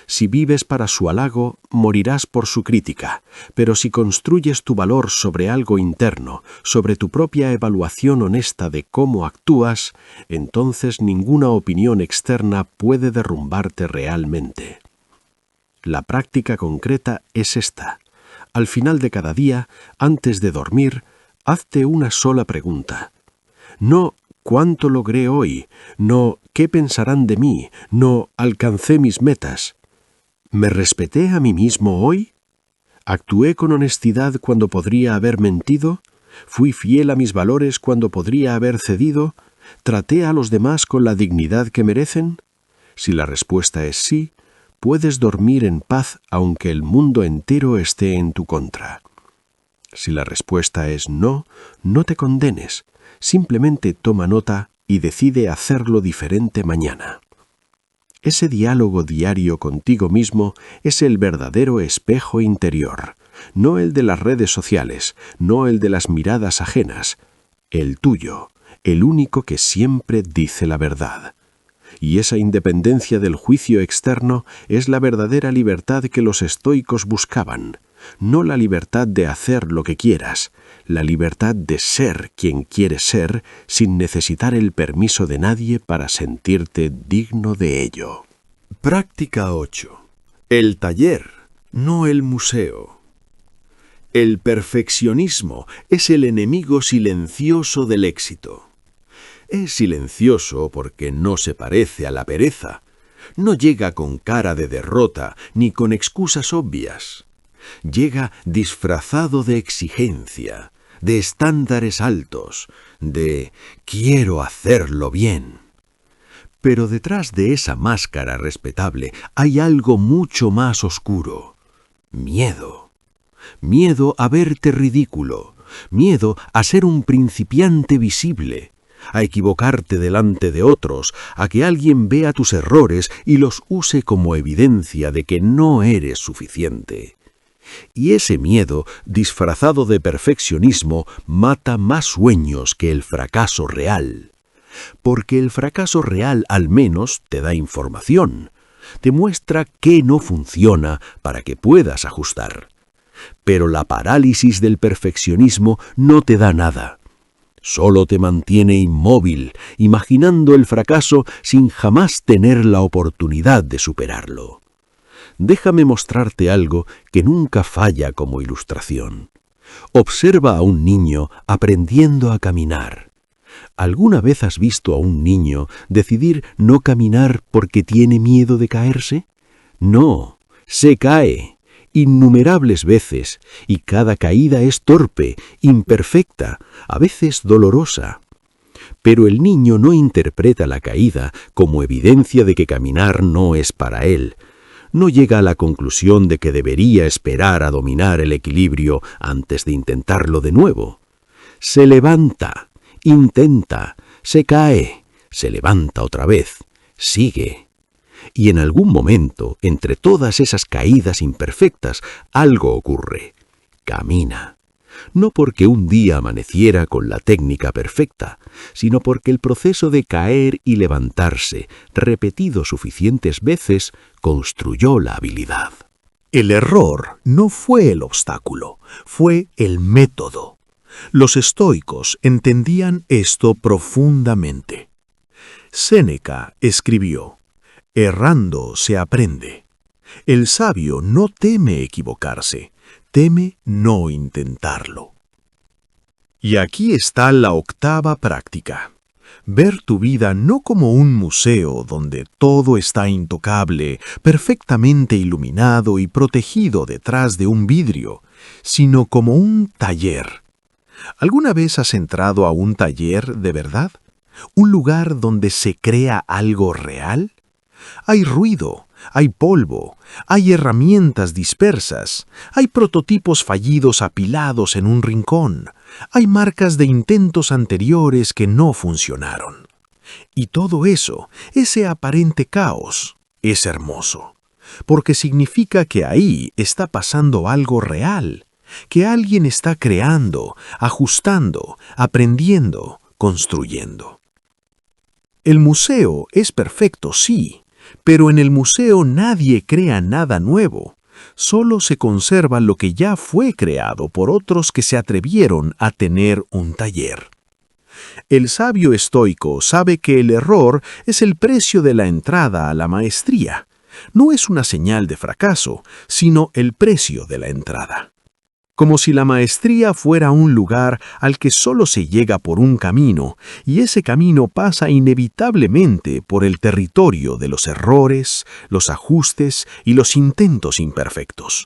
Si vives para su halago, morirás por su crítica, pero si construyes tu valor sobre algo interno, sobre tu propia evaluación honesta de cómo actúas, entonces ninguna opinión externa puede derrumbarte realmente. La práctica concreta es esta. Al final de cada día, antes de dormir, hazte una sola pregunta. No ¿cuánto logré hoy? No ¿qué pensarán de mí? No ¿alcancé mis metas? ¿Me respeté a mí mismo hoy? ¿Actué con honestidad cuando podría haber mentido? ¿Fui fiel a mis valores cuando podría haber cedido? ¿Traté a los demás con la dignidad que merecen? Si la respuesta es sí, puedes dormir en paz aunque el mundo entero esté en tu contra. Si la respuesta es no, no te condenes, simplemente toma nota y decide hacerlo diferente mañana. Ese diálogo diario contigo mismo es el verdadero espejo interior, no el de las redes sociales, no el de las miradas ajenas, el tuyo, el único que siempre dice la verdad. Y esa independencia del juicio externo es la verdadera libertad que los estoicos buscaban, no la libertad de hacer lo que quieras, la libertad de ser quien quieres ser sin necesitar el permiso de nadie para sentirte digno de ello. Práctica 8. El taller, no el museo. El perfeccionismo es el enemigo silencioso del éxito. Es silencioso porque no se parece a la pereza. No llega con cara de derrota ni con excusas obvias. Llega disfrazado de exigencia, de estándares altos, de quiero hacerlo bien. Pero detrás de esa máscara respetable hay algo mucho más oscuro. Miedo. Miedo a verte ridículo. Miedo a ser un principiante visible. A equivocarte delante de otros, a que alguien vea tus errores y los use como evidencia de que no eres suficiente. Y ese miedo, disfrazado de perfeccionismo, mata más sueños que el fracaso real. Porque el fracaso real al menos te da información, te muestra qué no funciona para que puedas ajustar. Pero la parálisis del perfeccionismo no te da nada. Solo te mantiene inmóvil, imaginando el fracaso sin jamás tener la oportunidad de superarlo. Déjame mostrarte algo que nunca falla como ilustración. Observa a un niño aprendiendo a caminar. ¿Alguna vez has visto a un niño decidir no caminar porque tiene miedo de caerse? No, se cae innumerables veces, y cada caída es torpe, imperfecta, a veces dolorosa. Pero el niño no interpreta la caída como evidencia de que caminar no es para él. No llega a la conclusión de que debería esperar a dominar el equilibrio antes de intentarlo de nuevo. Se levanta, intenta, se cae, se levanta otra vez, sigue. Y en algún momento, entre todas esas caídas imperfectas, algo ocurre. Camina. No porque un día amaneciera con la técnica perfecta, sino porque el proceso de caer y levantarse, repetido suficientes veces, construyó la habilidad. El error no fue el obstáculo, fue el método. Los estoicos entendían esto profundamente. Séneca escribió: errando se aprende. El sabio no teme equivocarse, teme no intentarlo. Y aquí está la octava práctica. Ver tu vida no como un museo donde todo está intocable, perfectamente iluminado y protegido detrás de un vidrio, sino como un taller. ¿Alguna vez has entrado a un taller de verdad? ¿Un lugar donde se crea algo real? Hay ruido, hay polvo, hay herramientas dispersas, hay prototipos fallidos apilados en un rincón, hay marcas de intentos anteriores que no funcionaron. Y todo eso, ese aparente caos, es hermoso, porque significa que ahí está pasando algo real, que alguien está creando, ajustando, aprendiendo, construyendo. El museo es perfecto, sí, pero en el museo nadie crea nada nuevo. Solo se conserva lo que ya fue creado por otros que se atrevieron a tener un taller. El sabio estoico sabe que el error es el precio de la entrada a la maestría. No es una señal de fracaso, sino el precio de la entrada. Como si la maestría fuera un lugar al que solo se llega por un camino, y ese camino pasa inevitablemente por el territorio de los errores, los ajustes y los intentos imperfectos.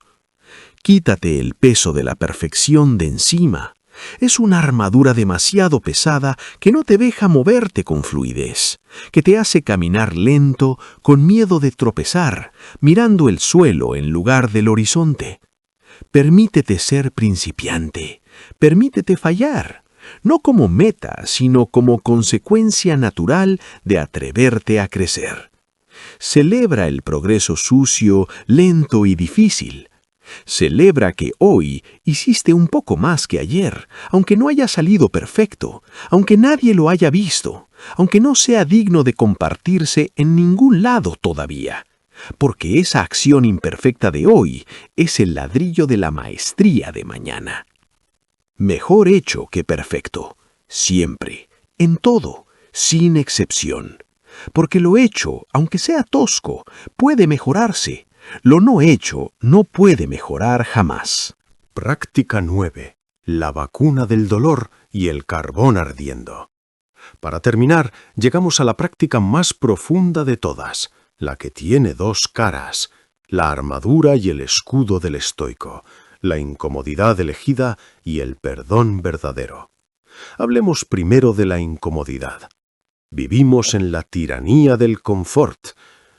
Quítate el peso de la perfección de encima, Es una armadura demasiado pesada que no te deja moverte con fluidez, que te hace caminar lento, con miedo de tropezar, mirando el suelo en lugar del horizonte. Permítete ser principiante, permítete fallar, no como meta, sino como consecuencia natural de atreverte a crecer. Celebra el progreso sucio, lento y difícil. Celebra que hoy hiciste un poco más que ayer, aunque no haya salido perfecto, aunque nadie lo haya visto, aunque no sea digno de compartirse en ningún lado todavía, porque esa acción imperfecta de hoy es el ladrillo de la maestría de mañana. Mejor hecho que perfecto, siempre, en todo, sin excepción, porque lo hecho, aunque sea tosco, puede mejorarse. Lo no hecho no puede mejorar jamás. Práctica 9. La vacuna del dolor y el carbón ardiendo. Para terminar, llegamos a la práctica más profunda de todas, la que tiene dos caras, la armadura y el escudo del estoico, la incomodidad elegida y el perdón verdadero. Hablemos primero de la incomodidad. Vivimos en la tiranía del confort.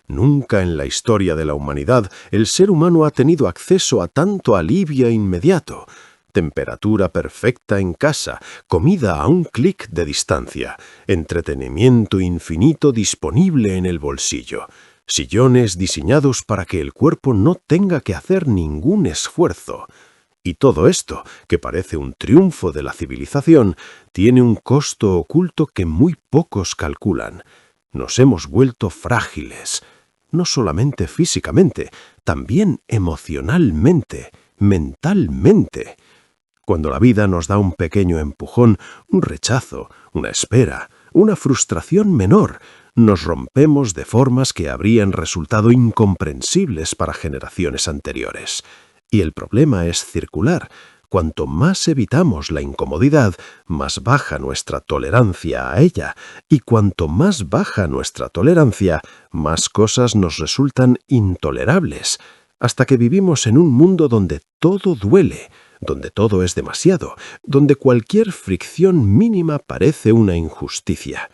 Nunca en la historia de la humanidad el ser humano ha tenido acceso a tanto alivio inmediato. Temperatura perfecta en casa, comida a un clic de distancia, entretenimiento infinito disponible en el bolsillo, sillones diseñados para que el cuerpo no tenga que hacer ningún esfuerzo. Y todo esto, que parece un triunfo de la civilización, tiene un costo oculto que muy pocos calculan. Nos hemos vuelto frágiles, no solamente físicamente, también emocionalmente, mentalmente. Cuando la vida nos da un pequeño empujón, un rechazo, una espera, una frustración menor, nos rompemos de formas que habrían resultado incomprensibles para generaciones anteriores. Y el problema es circular. Cuanto más evitamos la incomodidad, más baja nuestra tolerancia a ella, y cuanto más baja nuestra tolerancia, más cosas nos resultan intolerables, hasta que vivimos en un mundo donde todo duele, donde todo es demasiado, donde cualquier fricción mínima parece una injusticia.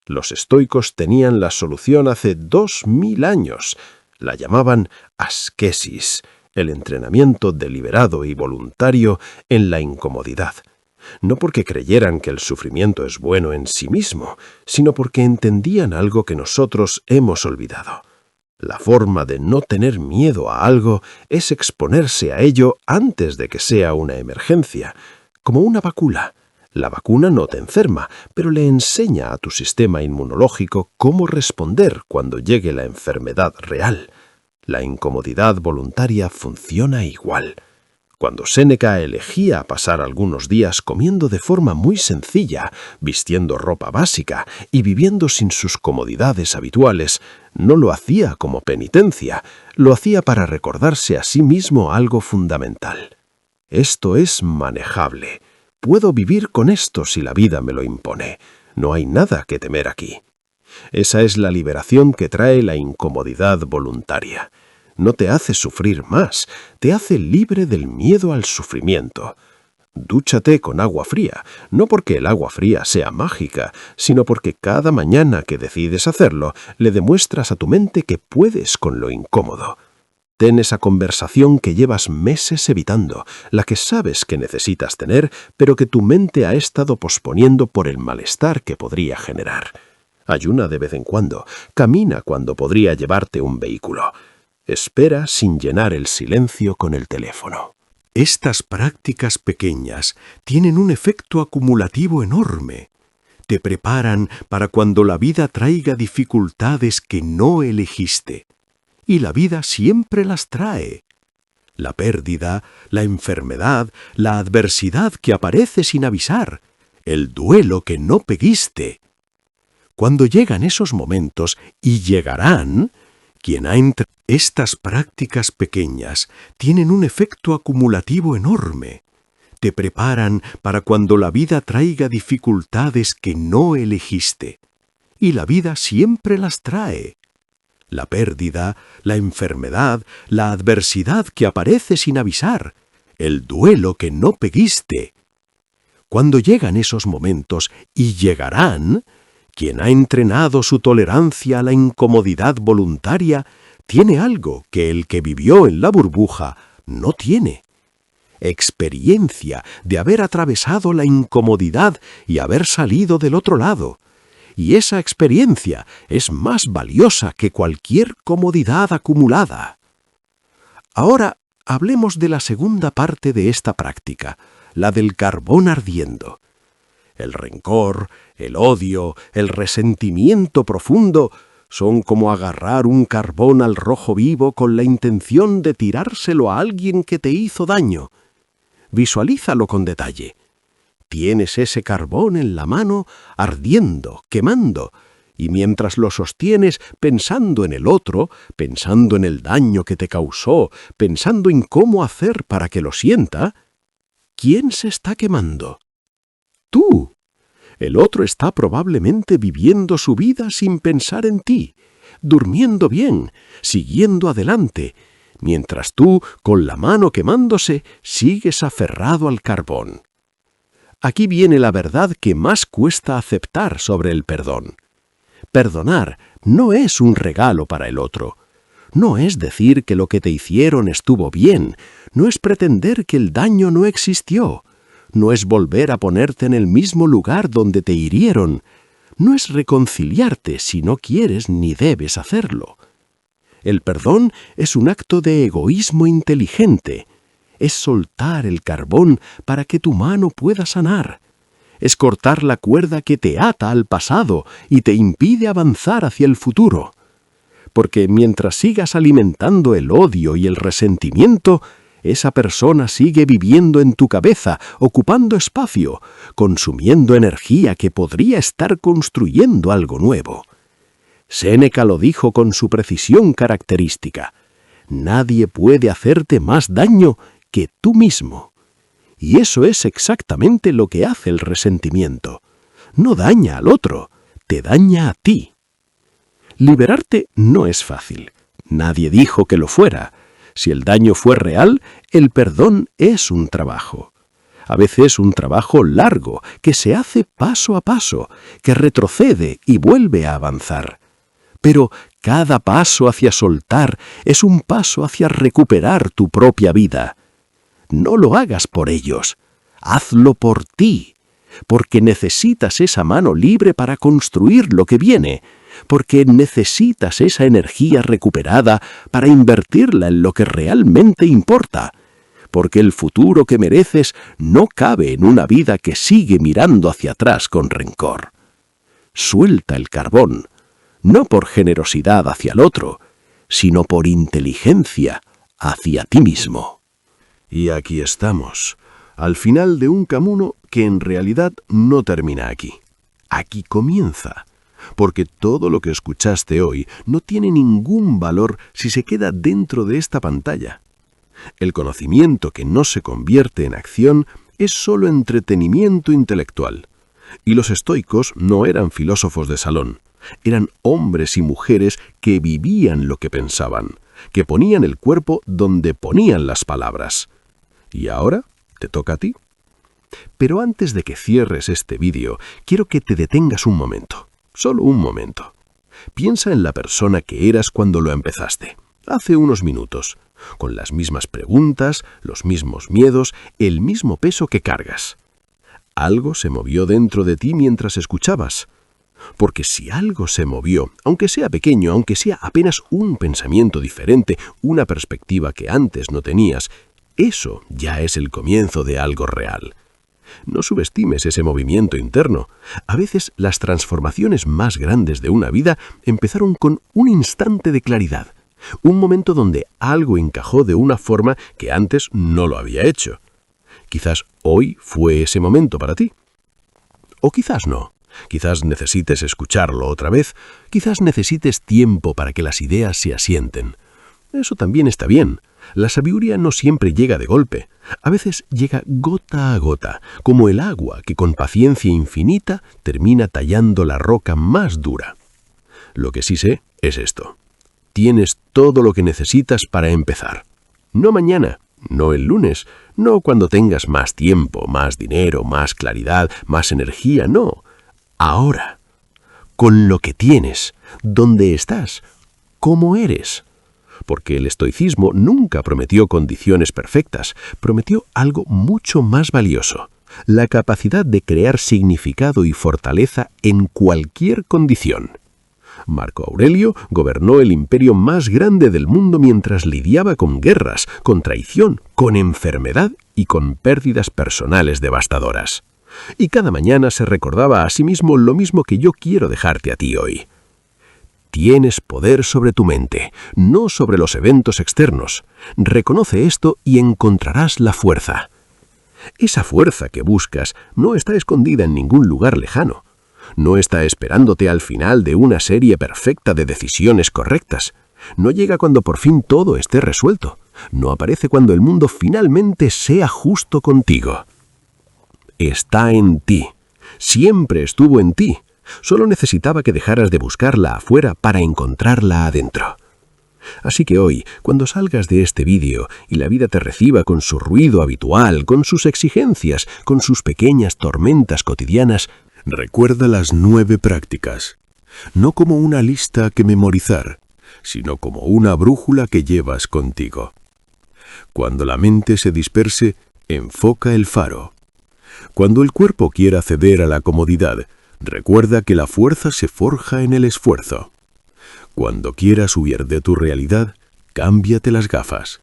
Los estoicos tenían la solución hace 2000 años. La llamaban asquesis, el entrenamiento deliberado y voluntario en la incomodidad. No porque creyeran que el sufrimiento es bueno en sí mismo, sino porque entendían algo que nosotros hemos olvidado. La forma de no tener miedo a algo es exponerse a ello antes de que sea una emergencia, como una vacuna. La vacuna no te enferma, pero le enseña a tu sistema inmunológico cómo responder cuando llegue la enfermedad real. La incomodidad voluntaria funciona igual. Cuando Séneca elegía pasar algunos días comiendo de forma muy sencilla, vistiendo ropa básica y viviendo sin sus comodidades habituales, no lo hacía como penitencia, lo hacía para recordarse a sí mismo algo fundamental. Esto es manejable. Puedo vivir con esto si la vida me lo impone. No hay nada que temer aquí. Esa es la liberación que trae la incomodidad voluntaria. No te hace sufrir más, te hace libre del miedo al sufrimiento. Dúchate con agua fría, no porque el agua fría sea mágica, sino porque cada mañana que decides hacerlo, le demuestras a tu mente que puedes con lo incómodo. Ten esa conversación que llevas meses evitando, la que sabes que necesitas tener, pero que tu mente ha estado posponiendo por el malestar que podría generar. Ayuna de vez en cuando, camina cuando podría llevarte un vehículo. Espera sin llenar el silencio con el teléfono. Estas prácticas pequeñas tienen un efecto acumulativo enorme. Te preparan para cuando la vida traiga dificultades que no elegiste. Y la vida siempre las trae. La pérdida, la enfermedad, la adversidad que aparece sin avisar, el duelo que no pediste. Cuando llegan esos momentos, y llegarán, quien ha entre estas prácticas pequeñas tienen un efecto acumulativo enorme. Te preparan para cuando la vida traiga dificultades que no elegiste. Y la vida siempre las trae. La pérdida, la enfermedad, la adversidad que aparece sin avisar, el duelo que no pediste. Cuando llegan esos momentos, y llegarán, quien ha entrenado su tolerancia a la incomodidad voluntaria tiene algo que el que vivió en la burbuja no tiene. Experiencia de haber atravesado la incomodidad y haber salido del otro lado. Y esa experiencia es más valiosa que cualquier comodidad acumulada. Ahora hablemos de la segunda parte de esta práctica, la del carbón ardiendo. El rencor, el odio, el resentimiento profundo son como agarrar un carbón al rojo vivo con la intención de tirárselo a alguien que te hizo daño. Visualízalo con detalle. Tienes ese carbón en la mano, ardiendo, quemando, y mientras lo sostienes pensando en el otro, pensando en el daño que te causó, pensando en cómo hacer para que lo sienta, ¿quién se está quemando? Tú. El otro está probablemente viviendo su vida sin pensar en ti, durmiendo bien, siguiendo adelante, mientras tú, con la mano quemándose, sigues aferrado al carbón. Aquí viene la verdad que más cuesta aceptar sobre el perdón. Perdonar no es un regalo para el otro. No es decir que lo que te hicieron estuvo bien, no es pretender que el daño no existió. No es volver a ponerte en el mismo lugar donde te hirieron. No es reconciliarte si no quieres ni debes hacerlo. El perdón es un acto de egoísmo inteligente. Es soltar el carbón para que tu mano pueda sanar. Es cortar la cuerda que te ata al pasado y te impide avanzar hacia el futuro. Porque mientras sigas alimentando el odio y el resentimiento, esa persona sigue viviendo en tu cabeza, ocupando espacio, consumiendo energía que podría estar construyendo algo nuevo. Séneca lo dijo con su precisión característica. Nadie puede hacerte más daño que tú mismo. Y eso es exactamente lo que hace el resentimiento. No daña al otro, te daña a ti. Liberarte no es fácil. Nadie dijo que lo fuera. Si el daño fue real, el perdón es un trabajo. A veces un trabajo largo, que se hace paso a paso, que retrocede y vuelve a avanzar. Pero cada paso hacia soltar es un paso hacia recuperar tu propia vida. No lo hagas por ellos, hazlo por ti, porque necesitas esa mano libre para construir lo que viene, porque necesitas esa energía recuperada para invertirla en lo que realmente importa, porque el futuro que mereces no cabe en una vida que sigue mirando hacia atrás con rencor. Suelta el carbón, no por generosidad hacia el otro, sino por inteligencia hacia ti mismo. Y aquí estamos, al final de un camino que en realidad no termina aquí. Aquí comienza. Porque todo lo que escuchaste hoy no tiene ningún valor si se queda dentro de esta pantalla. El conocimiento que no se convierte en acción es solo entretenimiento intelectual. Y los estoicos no eran filósofos de salón, eran hombres y mujeres que vivían lo que pensaban, que ponían el cuerpo donde ponían las palabras. ¿Y ahora te toca a ti? Pero antes de que cierres este vídeo, quiero que te detengas un momento. Solo un momento. Piensa en la persona que eras cuando lo empezaste, hace unos minutos, con las mismas preguntas, los mismos miedos, el mismo peso que cargas. Algo se movió dentro de ti mientras escuchabas. Porque si algo se movió, aunque sea pequeño, aunque sea apenas un pensamiento diferente, una perspectiva que antes no tenías, eso ya es el comienzo de algo real. No subestimes ese movimiento interno. A veces las transformaciones más grandes de una vida empezaron con un instante de claridad, un momento donde algo encajó de una forma que antes no lo había hecho. Quizás hoy fue ese momento para ti. O quizás no. Quizás necesites escucharlo otra vez, quizás necesites tiempo para que las ideas se asienten. Eso también está bien. La sabiduría no siempre llega de golpe. A veces llega gota a gota, como el agua que con paciencia infinita termina tallando la roca más dura. Lo que sí sé es esto. Tienes todo lo que necesitas para empezar. No mañana, no el lunes, no cuando tengas más tiempo, más dinero, más claridad, más energía, no. Ahora, con lo que tienes, dónde estás, cómo eres. Porque el estoicismo nunca prometió condiciones perfectas, prometió algo mucho más valioso: la capacidad de crear significado y fortaleza en cualquier condición. Marco Aurelio gobernó el imperio más grande del mundo mientras lidiaba con guerras, con traición, con enfermedad y con pérdidas personales devastadoras. Y cada mañana se recordaba a sí mismo lo mismo que yo quiero dejarte a ti hoy. Tienes poder sobre tu mente, no sobre los eventos externos. Reconoce esto y encontrarás la fuerza. Esa fuerza que buscas no está escondida en ningún lugar lejano. No está esperándote al final de una serie perfecta de decisiones correctas. No llega cuando por fin todo esté resuelto. No aparece cuando el mundo finalmente sea justo contigo. Está en ti. Siempre estuvo en ti. Solo necesitaba que dejaras de buscarla afuera para encontrarla adentro. Así que hoy, cuando salgas de este vídeo y la vida te reciba con su ruido habitual, con sus exigencias, con sus pequeñas tormentas cotidianas, recuerda las 9 prácticas, no como una lista que memorizar, sino como una brújula que llevas contigo. Cuando la mente se disperse, enfoca el faro. Cuando el cuerpo quiera ceder a la comodidad, recuerda que la fuerza se forja en el esfuerzo. Cuando quieras huir de tu realidad, cámbiate las gafas.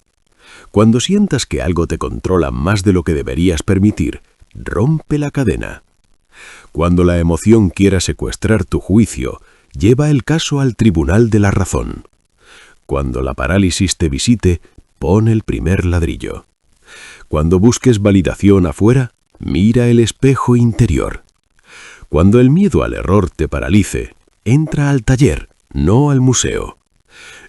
Cuando sientas que algo te controla más de lo que deberías permitir, rompe la cadena. Cuando la emoción quiera secuestrar tu juicio, lleva el caso al tribunal de la razón. Cuando la parálisis te visite, pon el primer ladrillo. Cuando busques validación afuera, mira el espejo interior. Cuando el miedo al error te paralice, entra al taller, no al museo.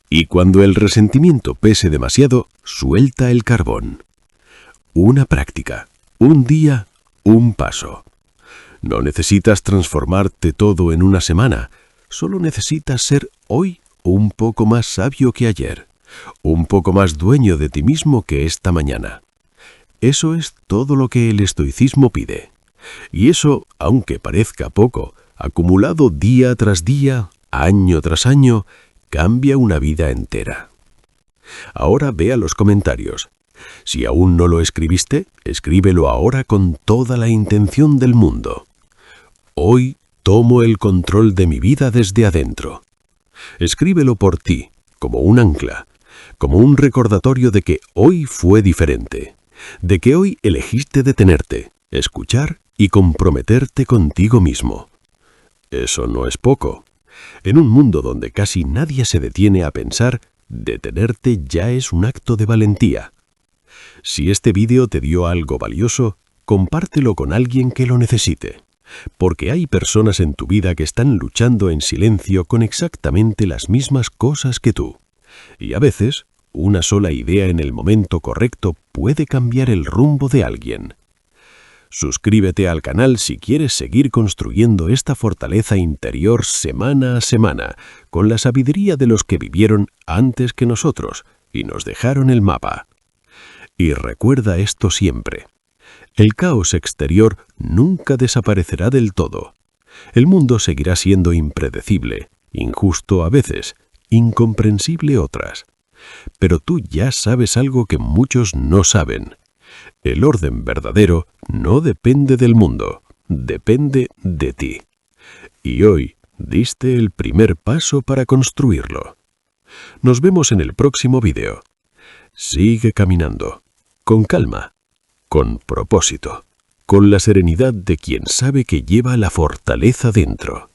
Y cuando el resentimiento pese demasiado, suelta el carbón. Una práctica, un día, un paso. No necesitas transformarte todo en una semana, solo necesitas ser hoy un poco más sabio que ayer, un poco más dueño de ti mismo que esta mañana. Eso es todo lo que el estoicismo pide. Y eso, aunque parezca poco, acumulado día tras día, año tras año, cambia una vida entera. Ahora ve a los comentarios. Si aún no lo escribiste, escríbelo ahora con toda la intención del mundo. Hoy tomo el control de mi vida desde adentro. Escríbelo por ti, como un ancla, como un recordatorio de que hoy fue diferente, de que hoy elegiste detenerte, escuchar y comprometerte contigo mismo. Eso no es poco. En un mundo donde casi nadie se detiene a pensar, detenerte ya es un acto de valentía. Si este vídeo te dio algo valioso, compártelo con alguien que lo necesite, porque hay personas en tu vida que están luchando en silencio con exactamente las mismas cosas que tú. Y a veces, una sola idea en el momento correcto puede cambiar el rumbo de alguien. Suscríbete al canal si quieres seguir construyendo esta fortaleza interior semana a semana, con la sabiduría de los que vivieron antes que nosotros y nos dejaron el mapa. Y recuerda esto siempre: el caos exterior nunca desaparecerá del todo. El mundo seguirá siendo impredecible, injusto a veces, incomprensible otras. Pero tú ya sabes algo que muchos no saben. El orden verdadero no depende del mundo, depende de ti. Y hoy diste el primer paso para construirlo. Nos vemos en el próximo vídeo. Sigue caminando, con calma, con propósito, con la serenidad de quien sabe que lleva la fortaleza dentro.